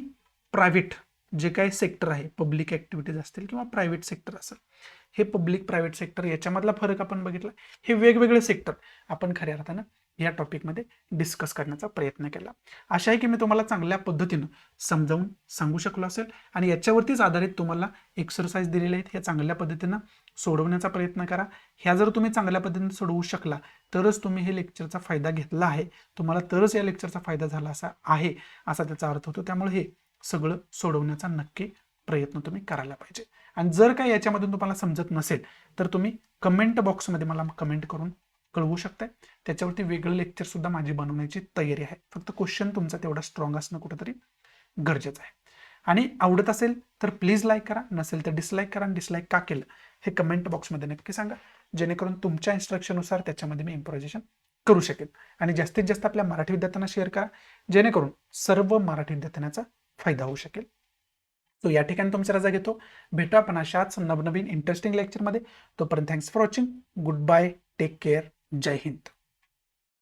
प्रायव्हेट जे काही सेक्टर आहे, पब्लिक ॲक्टिव्हिटीज असतील किंवा प्रायव्हेट सेक्टर असेल, हे पब्लिक प्रायव्हेट सेक्टर याच्यामधला फरक आपण बघितला. हे वेगवेगळे सेक्टर आपण खऱ्या अर्थानं या टॉपिकमध्ये डिस्कस करण्याचा प्रयत्न केला. आशा आहे की मी तुम्हाला चांगल्या पद्धतीनं समजावून सांगू शकलो असेल आणि याच्यावरतीच आधारित तुम्हाला एक्सरसाइज दिलेले आहेत, ह्या चांगल्या पद्धतीनं सोडवण्याचा प्रयत्न करा. ह्या जर तुम्ही चांगल्या पद्धतीने सोडवू शकला तरच तुम्ही हे लेक्चरचा फायदा घेतला आहे, तुम्हाला तरच या लेक्चरचा फायदा झाला असा त्याचा अर्थ होतो. त्यामुळे हे सगळं सोडवण्याचा नक्की प्रयत्न तुम्ही करायला पाहिजे. आणि जर काही याच्यामधून तुम्हाला समजत नसेल तर तुम्ही कमेंट बॉक्समध्ये मला कमेंट करून कळवू शकताय. त्याच्यावरती वेगळं लेक्चर सुद्धा माझी बनवण्याची तयारी आहे. फक्त क्वेश्चन तुमचा तेवढा स्ट्रॉंग असणं कुठेतरी गरजेचं आहे. आणि आवडत असेल तर प्लीज लाईक करा, नसेल तर डिसलाईक करा. आणि डिसलाईक का केलं हे कमेंट बॉक्समध्ये नक्की सांगा, जेणेकरून तुमच्या इन्स्ट्रक्शननुसार त्याच्यामध्ये मी इम्प्रोव्हायझेशन करू शकेन. आणि जास्तीत जास्त आपल्या मराठी विद्यार्थ्यांना शेअर करा, जेणेकरून सर्व मराठी विद्यार्थ्यांचा फायदा होऊ शकेल. तो या ठिकाणी तुमची रजा घेतो. भेटू आपण अशाच नवनवीन इंटरेस्टिंग लेक्चरमध्ये. तोपर्यंत thanks for watching. Good bye, take care, जय हिंद.